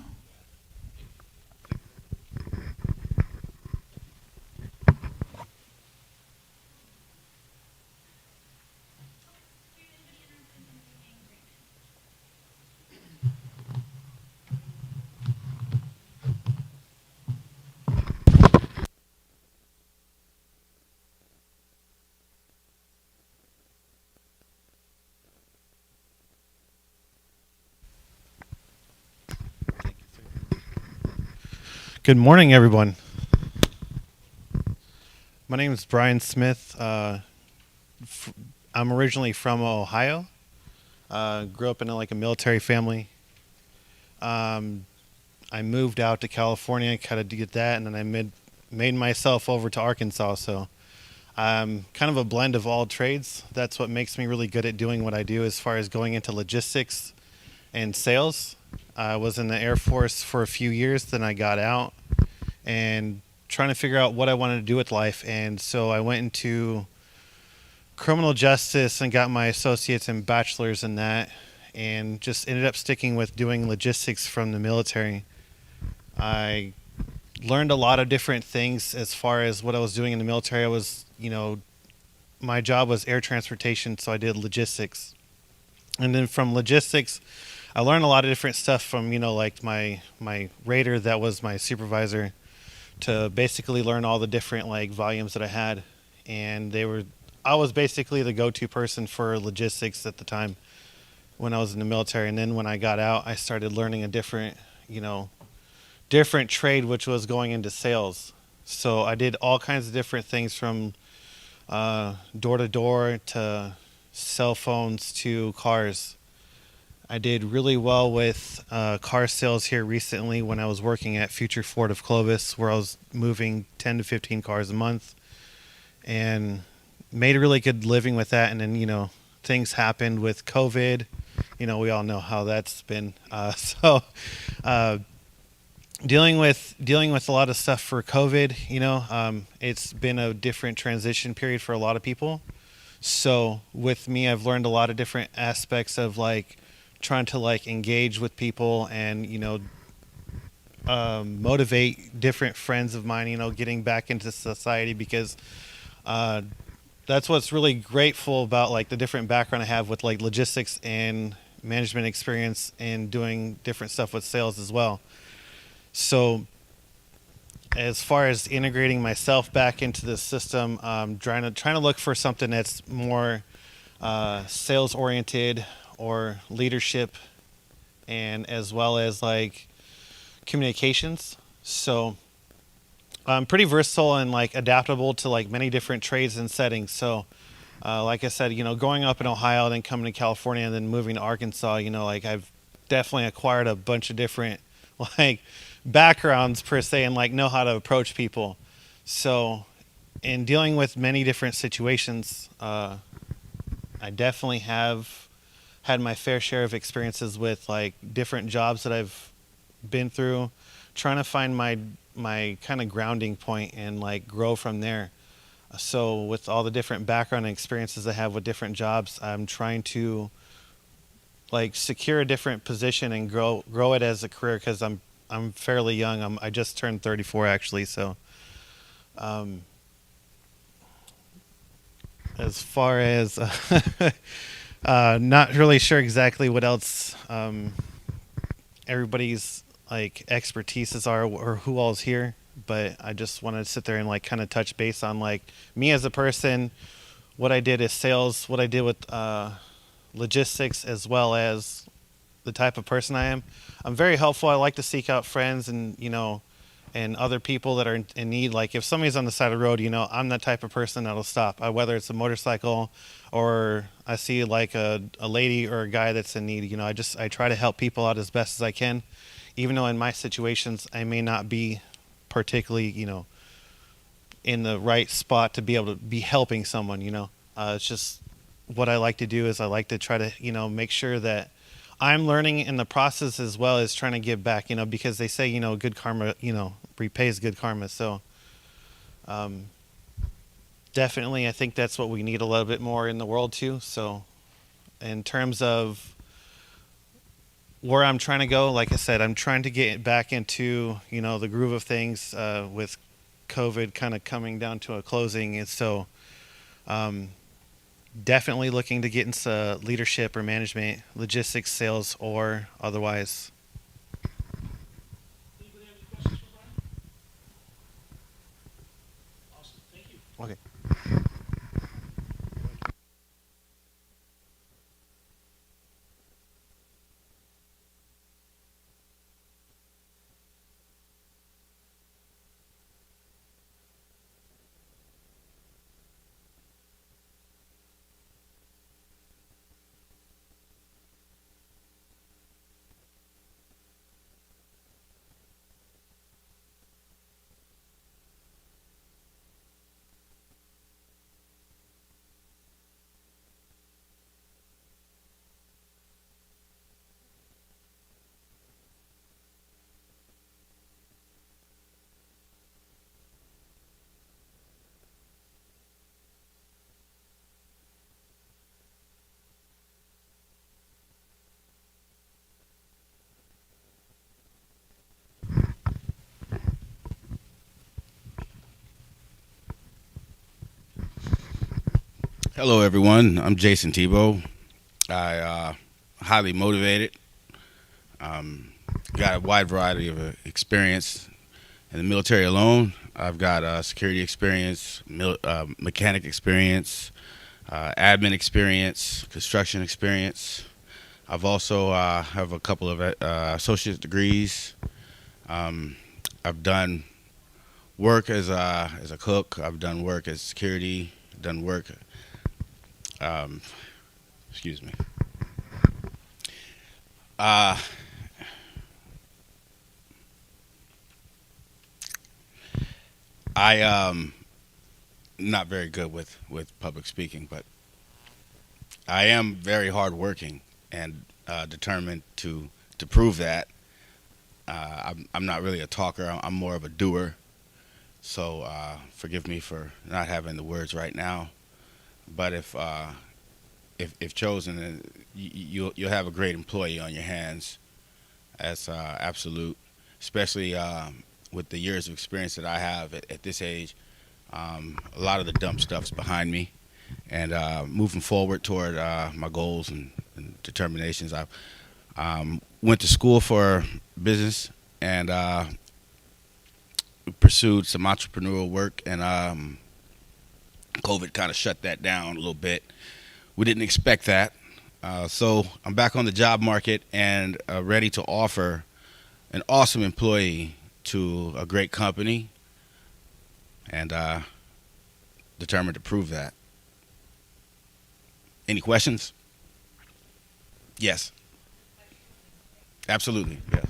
Good morning, everyone. My name is Brian Smith. I'm originally from Ohio. Grew up in a military family. I moved out to California, kind of did that, and then I made myself over to Arkansas. So I'm kind of a blend of all trades. That's what makes me really good at doing what I do as far as going into logistics and sales. I was in the Air Force for a few years, then I got out and trying to figure out what I wanted to do with life. And so I went into criminal justice and got my associates and bachelor's in that, and just ended up sticking with doing logistics from the military. I learned a lot of different things as far as what I was doing in the military. I was, my job was air transportation, so I did logistics. And then from logistics, I learned a lot of different stuff from, like my rater that was my supervisor, to basically learn all the different like volumes that I had. And I was basically the go-to person for logistics at the time when I was in the military. And then when I got out, I started learning a different, different trade, which was going into sales. So I did all kinds of different things from door to door to cell phones to cars. I did really well with car sales here recently when I was working at Future Ford of Clovis, where I was moving 10 to 15 cars a month, and made a really good living with that. And then, things happened with COVID. We all know how that's been. Dealing with a lot of stuff for COVID, it's been a different transition period for a lot of people. So with me, I've learned a lot of different aspects of like trying to like engage with people and motivate different friends of mine, getting back into society, because that's what's really grateful about like the different background I have with like logistics and management experience and doing different stuff with sales as well. So as far as integrating myself back into the system, trying to look for something that's more sales oriented or leadership, and as well as like communications. So I'm pretty versatile and like adaptable to like many different trades and settings. So like I said, growing up in Ohio, then coming to California, and then moving to Arkansas, like I've definitely acquired a bunch of different like backgrounds per se, and like know how to approach people. So in dealing with many different situations, I definitely have had my fair share of experiences with like different jobs that I've been through, trying to find my kind of grounding point and like grow from there. So with all the different background and experiences I have with different jobs, I'm trying to like secure a different position and grow it as a career, because I'm fairly young. I just turned 34 actually. So as far as not really sure exactly what else everybody's like expertises are or who all's here, but I just wanted to sit there and like kind of touch base on like me as a person, what I did as sales, what I did with logistics, as well as the type of person I am. I'm very helpful. I like to seek out friends and and other people that are in need. Like if somebody's on the side of the road, I'm that type of person that'll stop. Whether it's a motorcycle or I see like a lady or a guy that's in need, I try to help people out as best as I can, even though in my situations I may not be particularly, in the right spot to be able to be helping someone. It's just what I like to do is I like to try to, make sure that I'm learning in the process as well as trying to give back, because they say, good karma, repays good karma. So definitely I think that's what we need a little bit more in the world too. So in terms of where I'm trying to go, like I said, I'm trying to get back into, the groove of things with COVID kind of coming down to a closing. And so definitely looking to get into leadership or management, logistics, sales, or otherwise. Anybody have any questions for Brian? Awesome, thank you. Okay. Hello, everyone. I'm Jason Tebow. I highly motivated. Got a wide variety of experience in the military alone. I've got security experience, mechanic experience, admin experience, construction experience. I've also have a couple of associate degrees. I've done work as a cook. I've done work as security. Done work. Um, excuse me. Uh, I not very good with public speaking, but I am very hardworking and determined to prove that. I'm not really a talker. I'm more of a doer. So forgive me for not having the words right now. But if chosen, then you'll have a great employee on your hands. That's absolute, especially with the years of experience that I have at this age. A lot of the dumb stuff's behind me, and moving forward toward my goals and determinations. I went to school for business and pursued some entrepreneurial work, and COVID kind of shut that down a little bit. We didn't expect that. So I'm back on the job market and ready to offer an awesome employee to a great company, and determined to prove that. Any questions? Yes. Absolutely. Yes.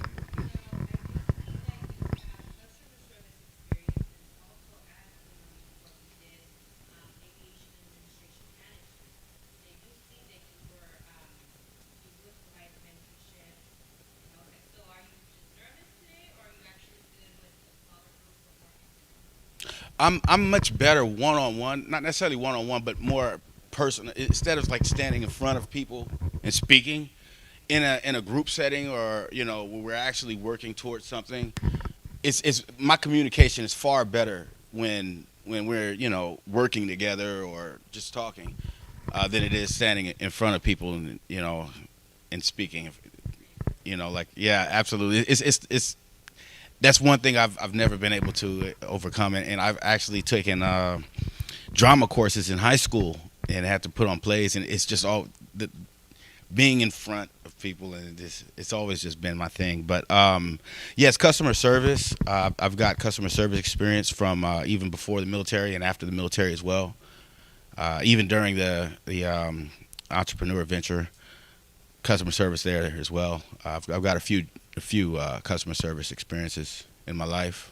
I'm much better one on one, not necessarily one on one, but more personal. Instead of like standing in front of people and speaking in a group setting, or where we're actually working towards something. It's my communication is far better when we're working together or just talking than it is standing in front of people and and speaking. Like, yeah, absolutely. It's that's one thing I've never been able to overcome, and I've actually taken drama courses in high school and had to put on plays, and it's just all being in front of people, and it's always just been my thing. But yes, customer service. I've got customer service experience from even before the military and after the military as well. Even during the entrepreneur venture, customer service there as well. I've got a few customer service experiences in my life.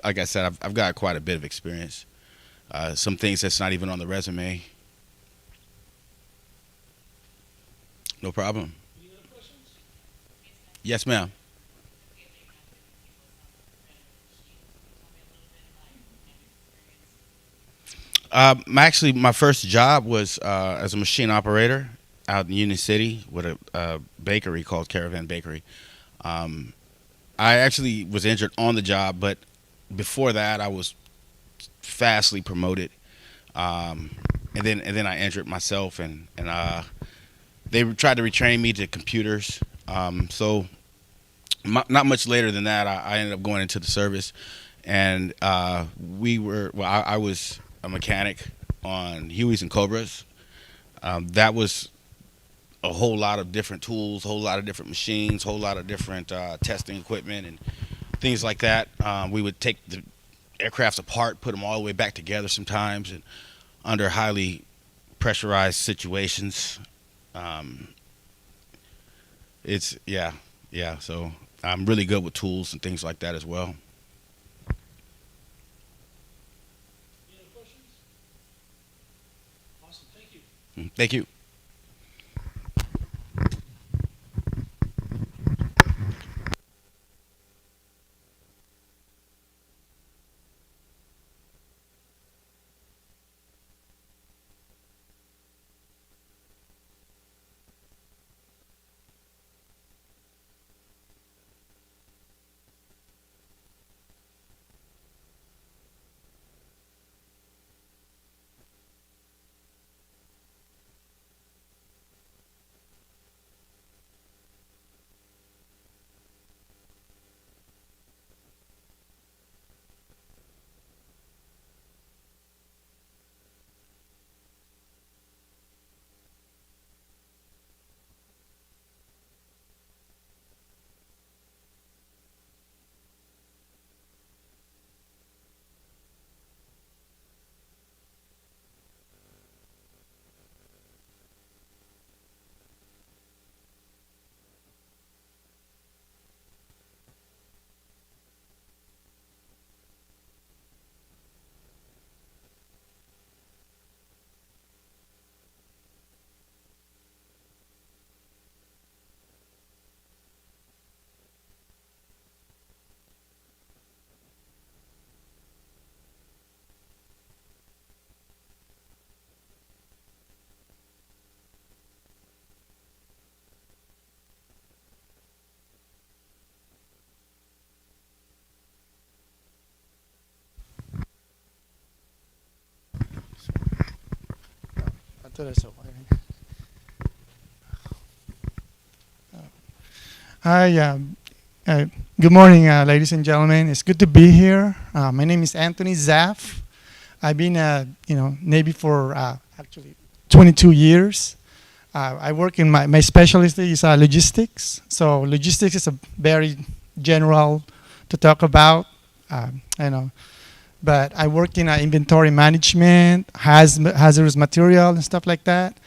Like I said, I've got quite a bit of experience. Some things that's not even on the resume. No problem. Any other questions? Yes, ma'am. Actually, my first job was as a machine operator out in Union City with a bakery called Caravan Bakery. I actually was injured on the job, but before that, I was fastly promoted. And then I injured myself, and they tried to retrain me to computers. So not much later than that, I ended up going into the service, and I was a mechanic on Hueys and Cobras. That was a whole lot of different tools, a whole lot of different machines, a whole lot of different testing equipment and things like that. We would take the aircrafts apart, put them all the way back together sometimes, and under highly pressurized situations. It's yeah. So I'm really good with tools and things like that as well. Any other questions? Awesome. Thank you. Thank you. Hi, good morning, ladies and gentlemen. It's good to be here. My name is Anthony Zaff. I've been, Navy for actually 22 years. I work in my specialty is logistics. So logistics is a very general to talk about, but I work in inventory management, hazardous material and stuff like that.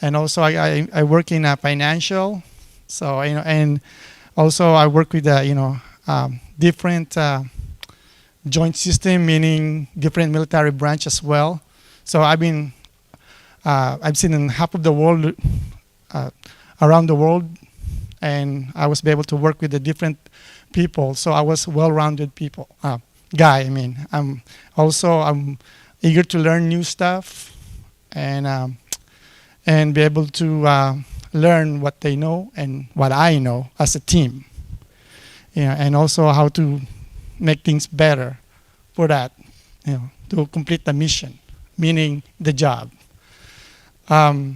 And also I work in financial. So, and also I work with, different joint system, meaning different military branch as well. So I've seen in half of the world, around the world, and I was able to work with the different people. So I was well-rounded guy. I mean, I'm eager to learn new stuff, and be able to learn what they know and what I know as a team. And also how to make things better for that, to complete the mission, meaning the job. I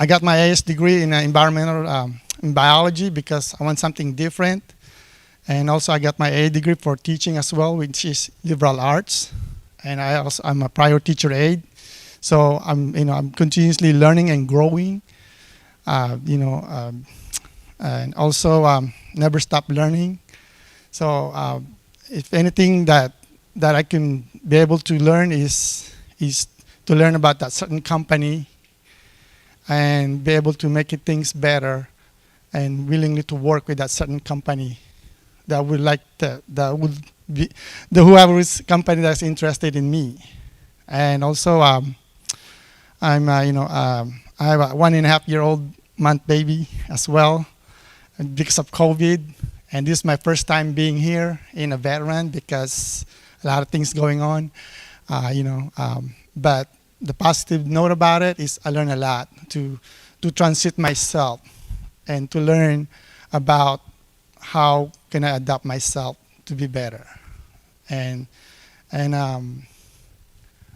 got my AS degree in environmental in biology because I want something different. And also I got my A degree for teaching as well, which is liberal arts. And I'm a prior teacher aide. So I'm continuously learning and growing, and also never stop learning. So if anything that I can be able to learn is to learn about that certain company and be able to make things better and willingly to work with that certain company that would whoever's company that's interested in me. And also I have a 1.5-year-old month baby as well because of COVID. And this is my first time being here in a veteran because a lot of things going on, but the positive note about it is I learned a lot to transit myself and to learn about how can I adapt myself to be better. And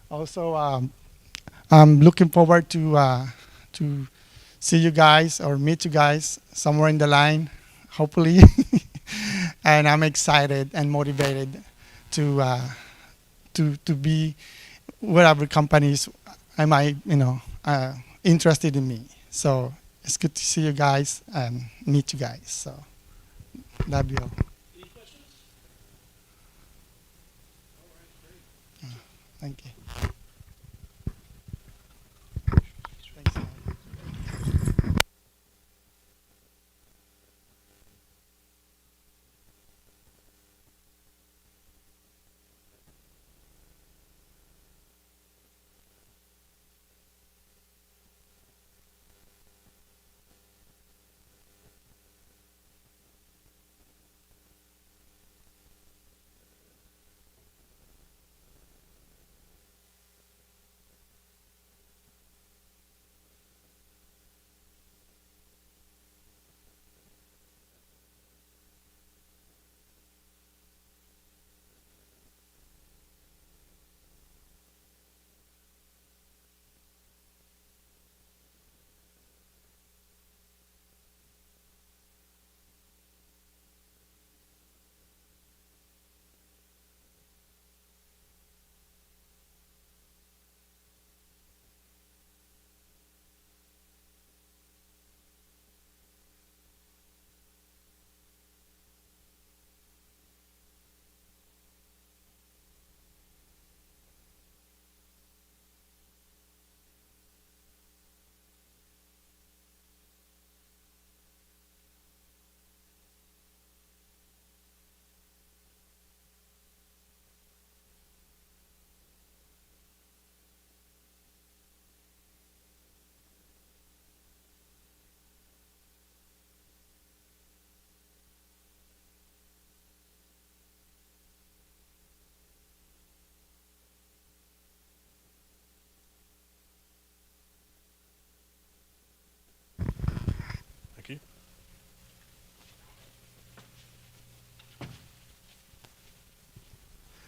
also I'm looking forward to see you guys or meet you guys somewhere in the line, hopefully. And I'm excited and motivated to be whatever companies am I interested in me. So it's good to see you guys and meet you guys. So that'd be all. Any questions? All right, great. Thank you. Thank you.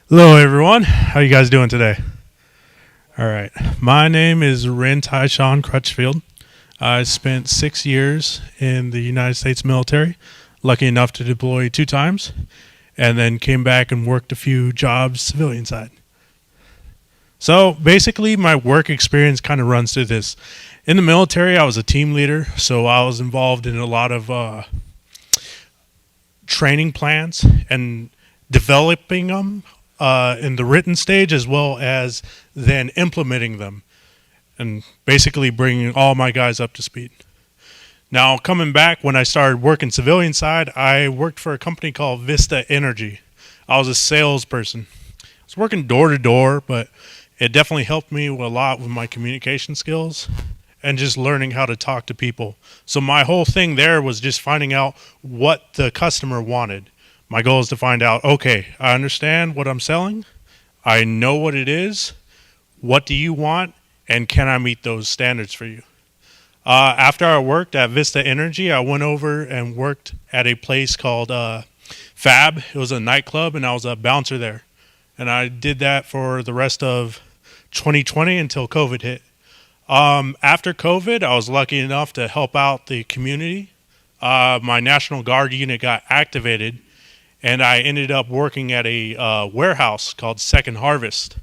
Hello, everyone. How you guys doing today? All right. My name is Ren Tyshawn Crutchfield. I spent 6 years in the United States military, lucky enough to deploy 2 times, and then came back and worked a few jobs civilian side. So basically, my work experience kind of runs through this. In the military, I was a team leader, so I was involved in a lot of training plans and developing them in the written stage, as well as then implementing them and basically bringing all my guys up to speed. Now, coming back, when I started working civilian side, I worked for a company called Vista Energy. I was a salesperson. I was working door to door, but it definitely helped me a lot with my communication skills and just learning how to talk to people. So my whole thing there was just finding out what the customer wanted. My goal is to find out, okay, I understand what I'm selling. I know what it is. What do you want? And can I meet those standards for you? After I worked at Vista Energy, I went over and worked at a place called Fab. It was a nightclub, and I was a bouncer there. And I did that for the rest of 2020 until COVID hit. After COVID, I was lucky enough to help out the community. My National Guard unit got activated, and I ended up working at a warehouse called Second Harvest.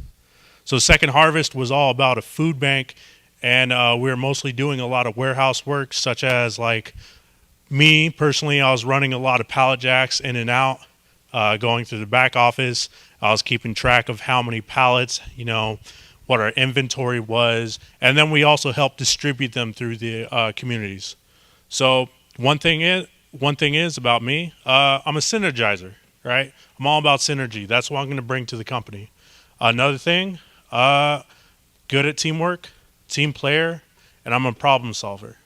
So Second Harvest was all about a food bank, and we were mostly doing a lot of warehouse work, such as like me personally, I was running a lot of pallet jacks in and out, going through the back office. I was keeping track of how many pallets, what our inventory was, and then we also helped distribute them through the communities. So one thing is about me, I'm a synergizer, right? I'm all about synergy. That's what I'm going to bring to the company. Another thing, good at teamwork, team player, and I'm a problem solver.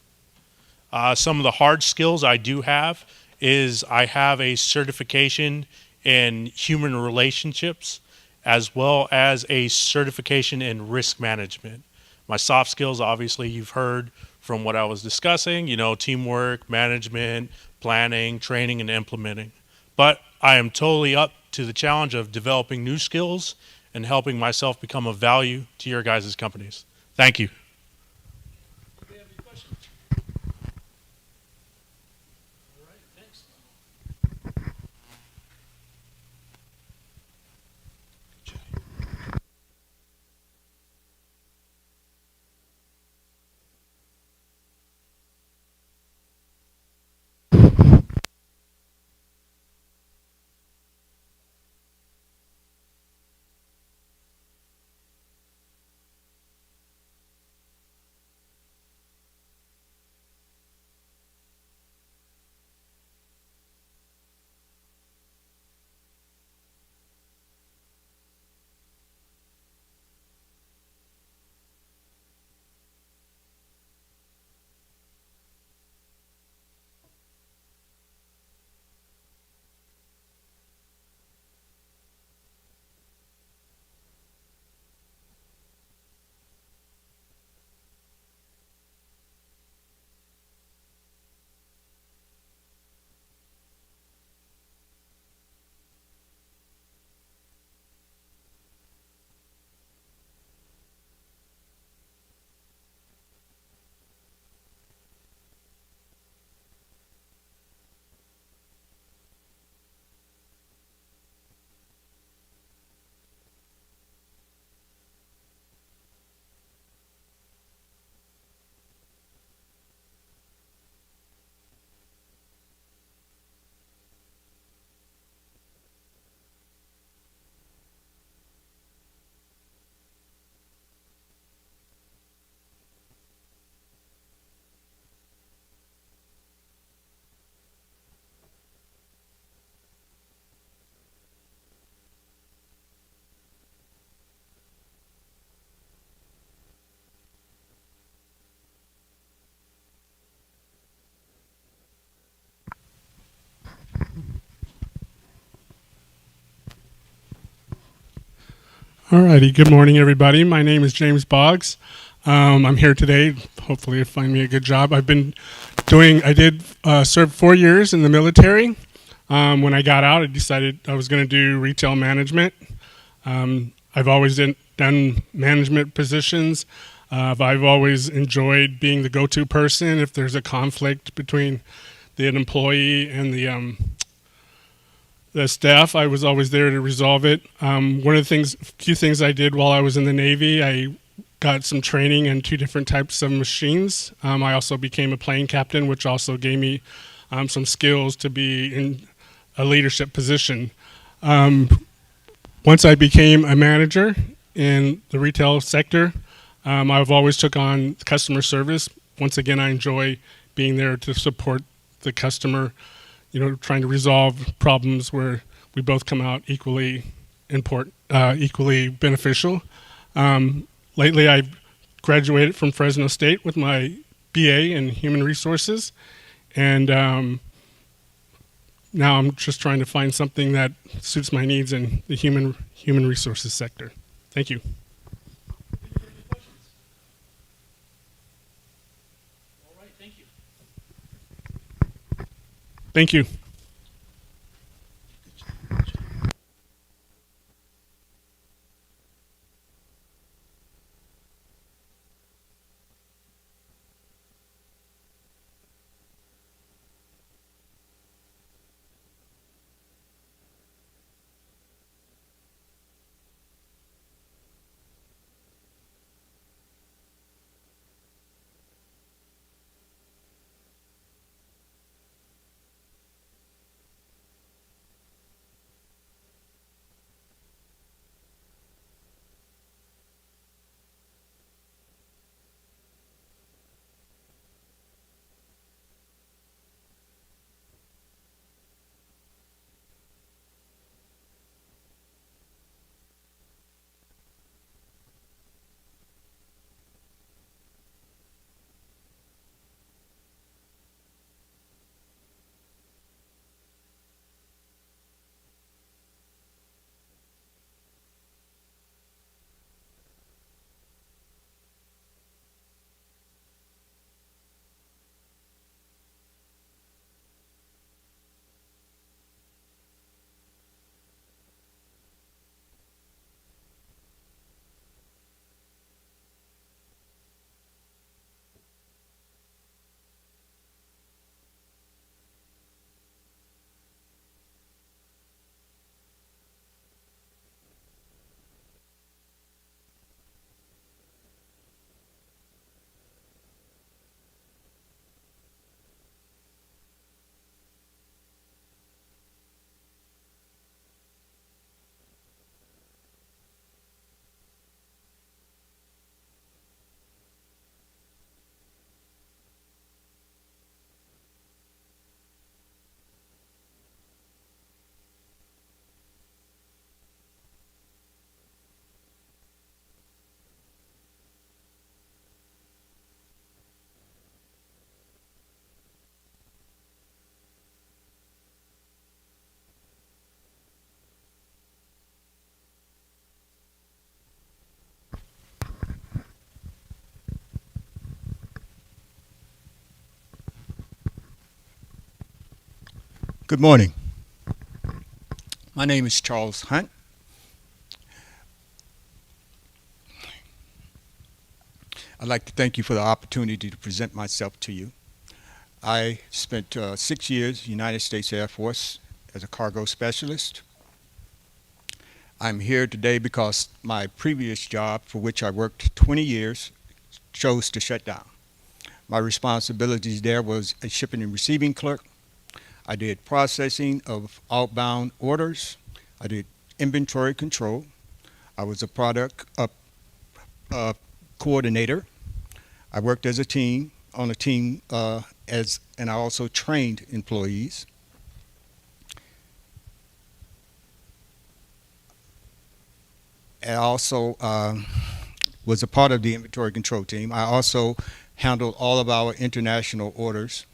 Some of the hard skills I do have is I have a certification in human relationships, as well as a certification in risk management. My soft skills, obviously, you've heard from what I was discussing, teamwork, management, planning, training, and implementing. But I am totally up to the challenge of developing new skills and helping myself become of value to your guys' companies. Thank you. Alrighty, good morning, everybody. My name is James Boggs. I'm here today. Hopefully, you find me a good job. I did serve 4 years in the military. When I got out, I decided I was going to do retail management. I've always done management positions. I've always enjoyed being the go-to person if there's a conflict between the employee and the staff. I was always there to resolve it. One of the few things I did while I was in the Navy, I got some training in 2 different types of machines. I also became a plane captain, which also gave me some skills to be in a leadership position. Once I became a manager in the retail sector, I've always took on customer service. Once again, I enjoy being there to support the customer, trying to resolve problems where we both come out equally equally beneficial. Lately, I graduated from Fresno State with my BA in Human Resources, and now I'm just trying to find something that suits my needs in the human resources sector. Thank you. All right, thank you. Thank you. Good morning. My name is Charles Hunt. I'd like to thank you for the opportunity to present myself to you. I spent 6 years United States Air Force as a cargo specialist. I'm here today because my previous job, for which I worked 20 years, chose to shut down. My responsibilities there was a shipping and receiving clerk. I did processing of outbound orders. I did inventory control. I was a product coordinator. I worked as a team, on a team, and I also trained employees. And I also was a part of the inventory control team. I also handled all of our international orders.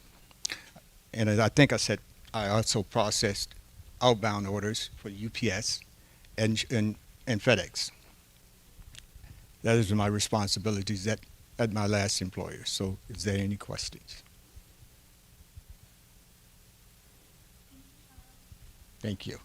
And as I think I said, I also processed outbound orders for UPS and FedEx. That is my responsibilities at my last employer. So is there any questions? Thank you.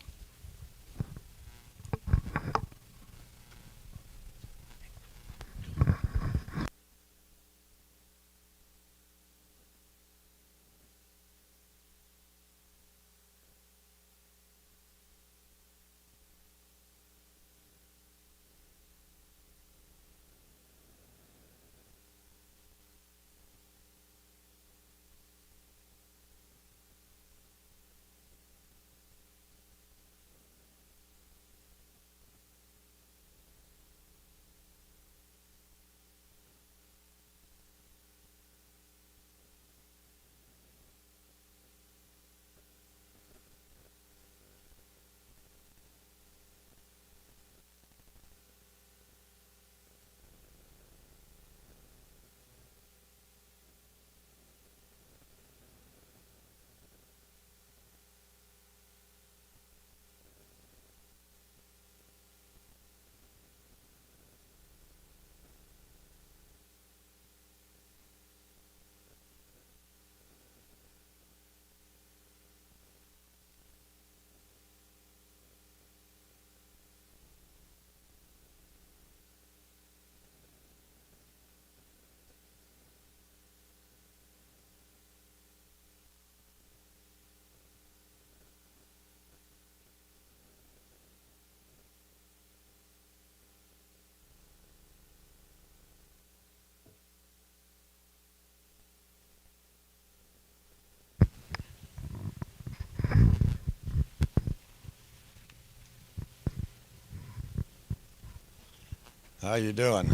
How you doing?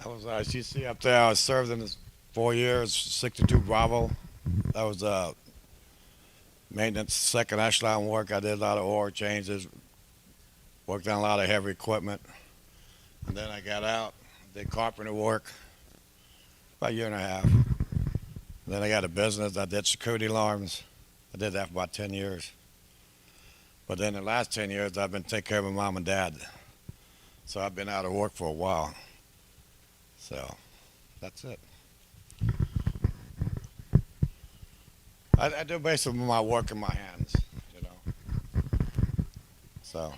I was you see up there. I served in this 4 years, 62 Bravo. That was maintenance, second echelon work. I did a lot of oil changes, worked on a lot of heavy equipment, and then I got out, did carpenter work, about a year and a half. Then I got a business. I did security alarms. I did that for about 10 years. But then the last 10 years, I've been taking care of my mom and dad. So I've been out of work for a while. So that's it. I do basically my work in my hands, you know. So.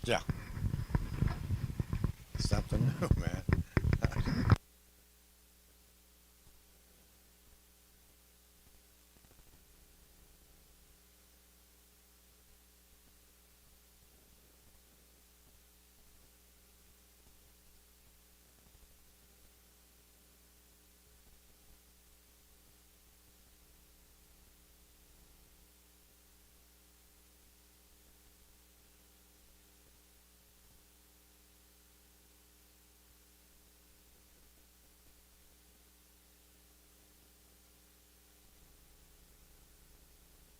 Yeah. Something new, man.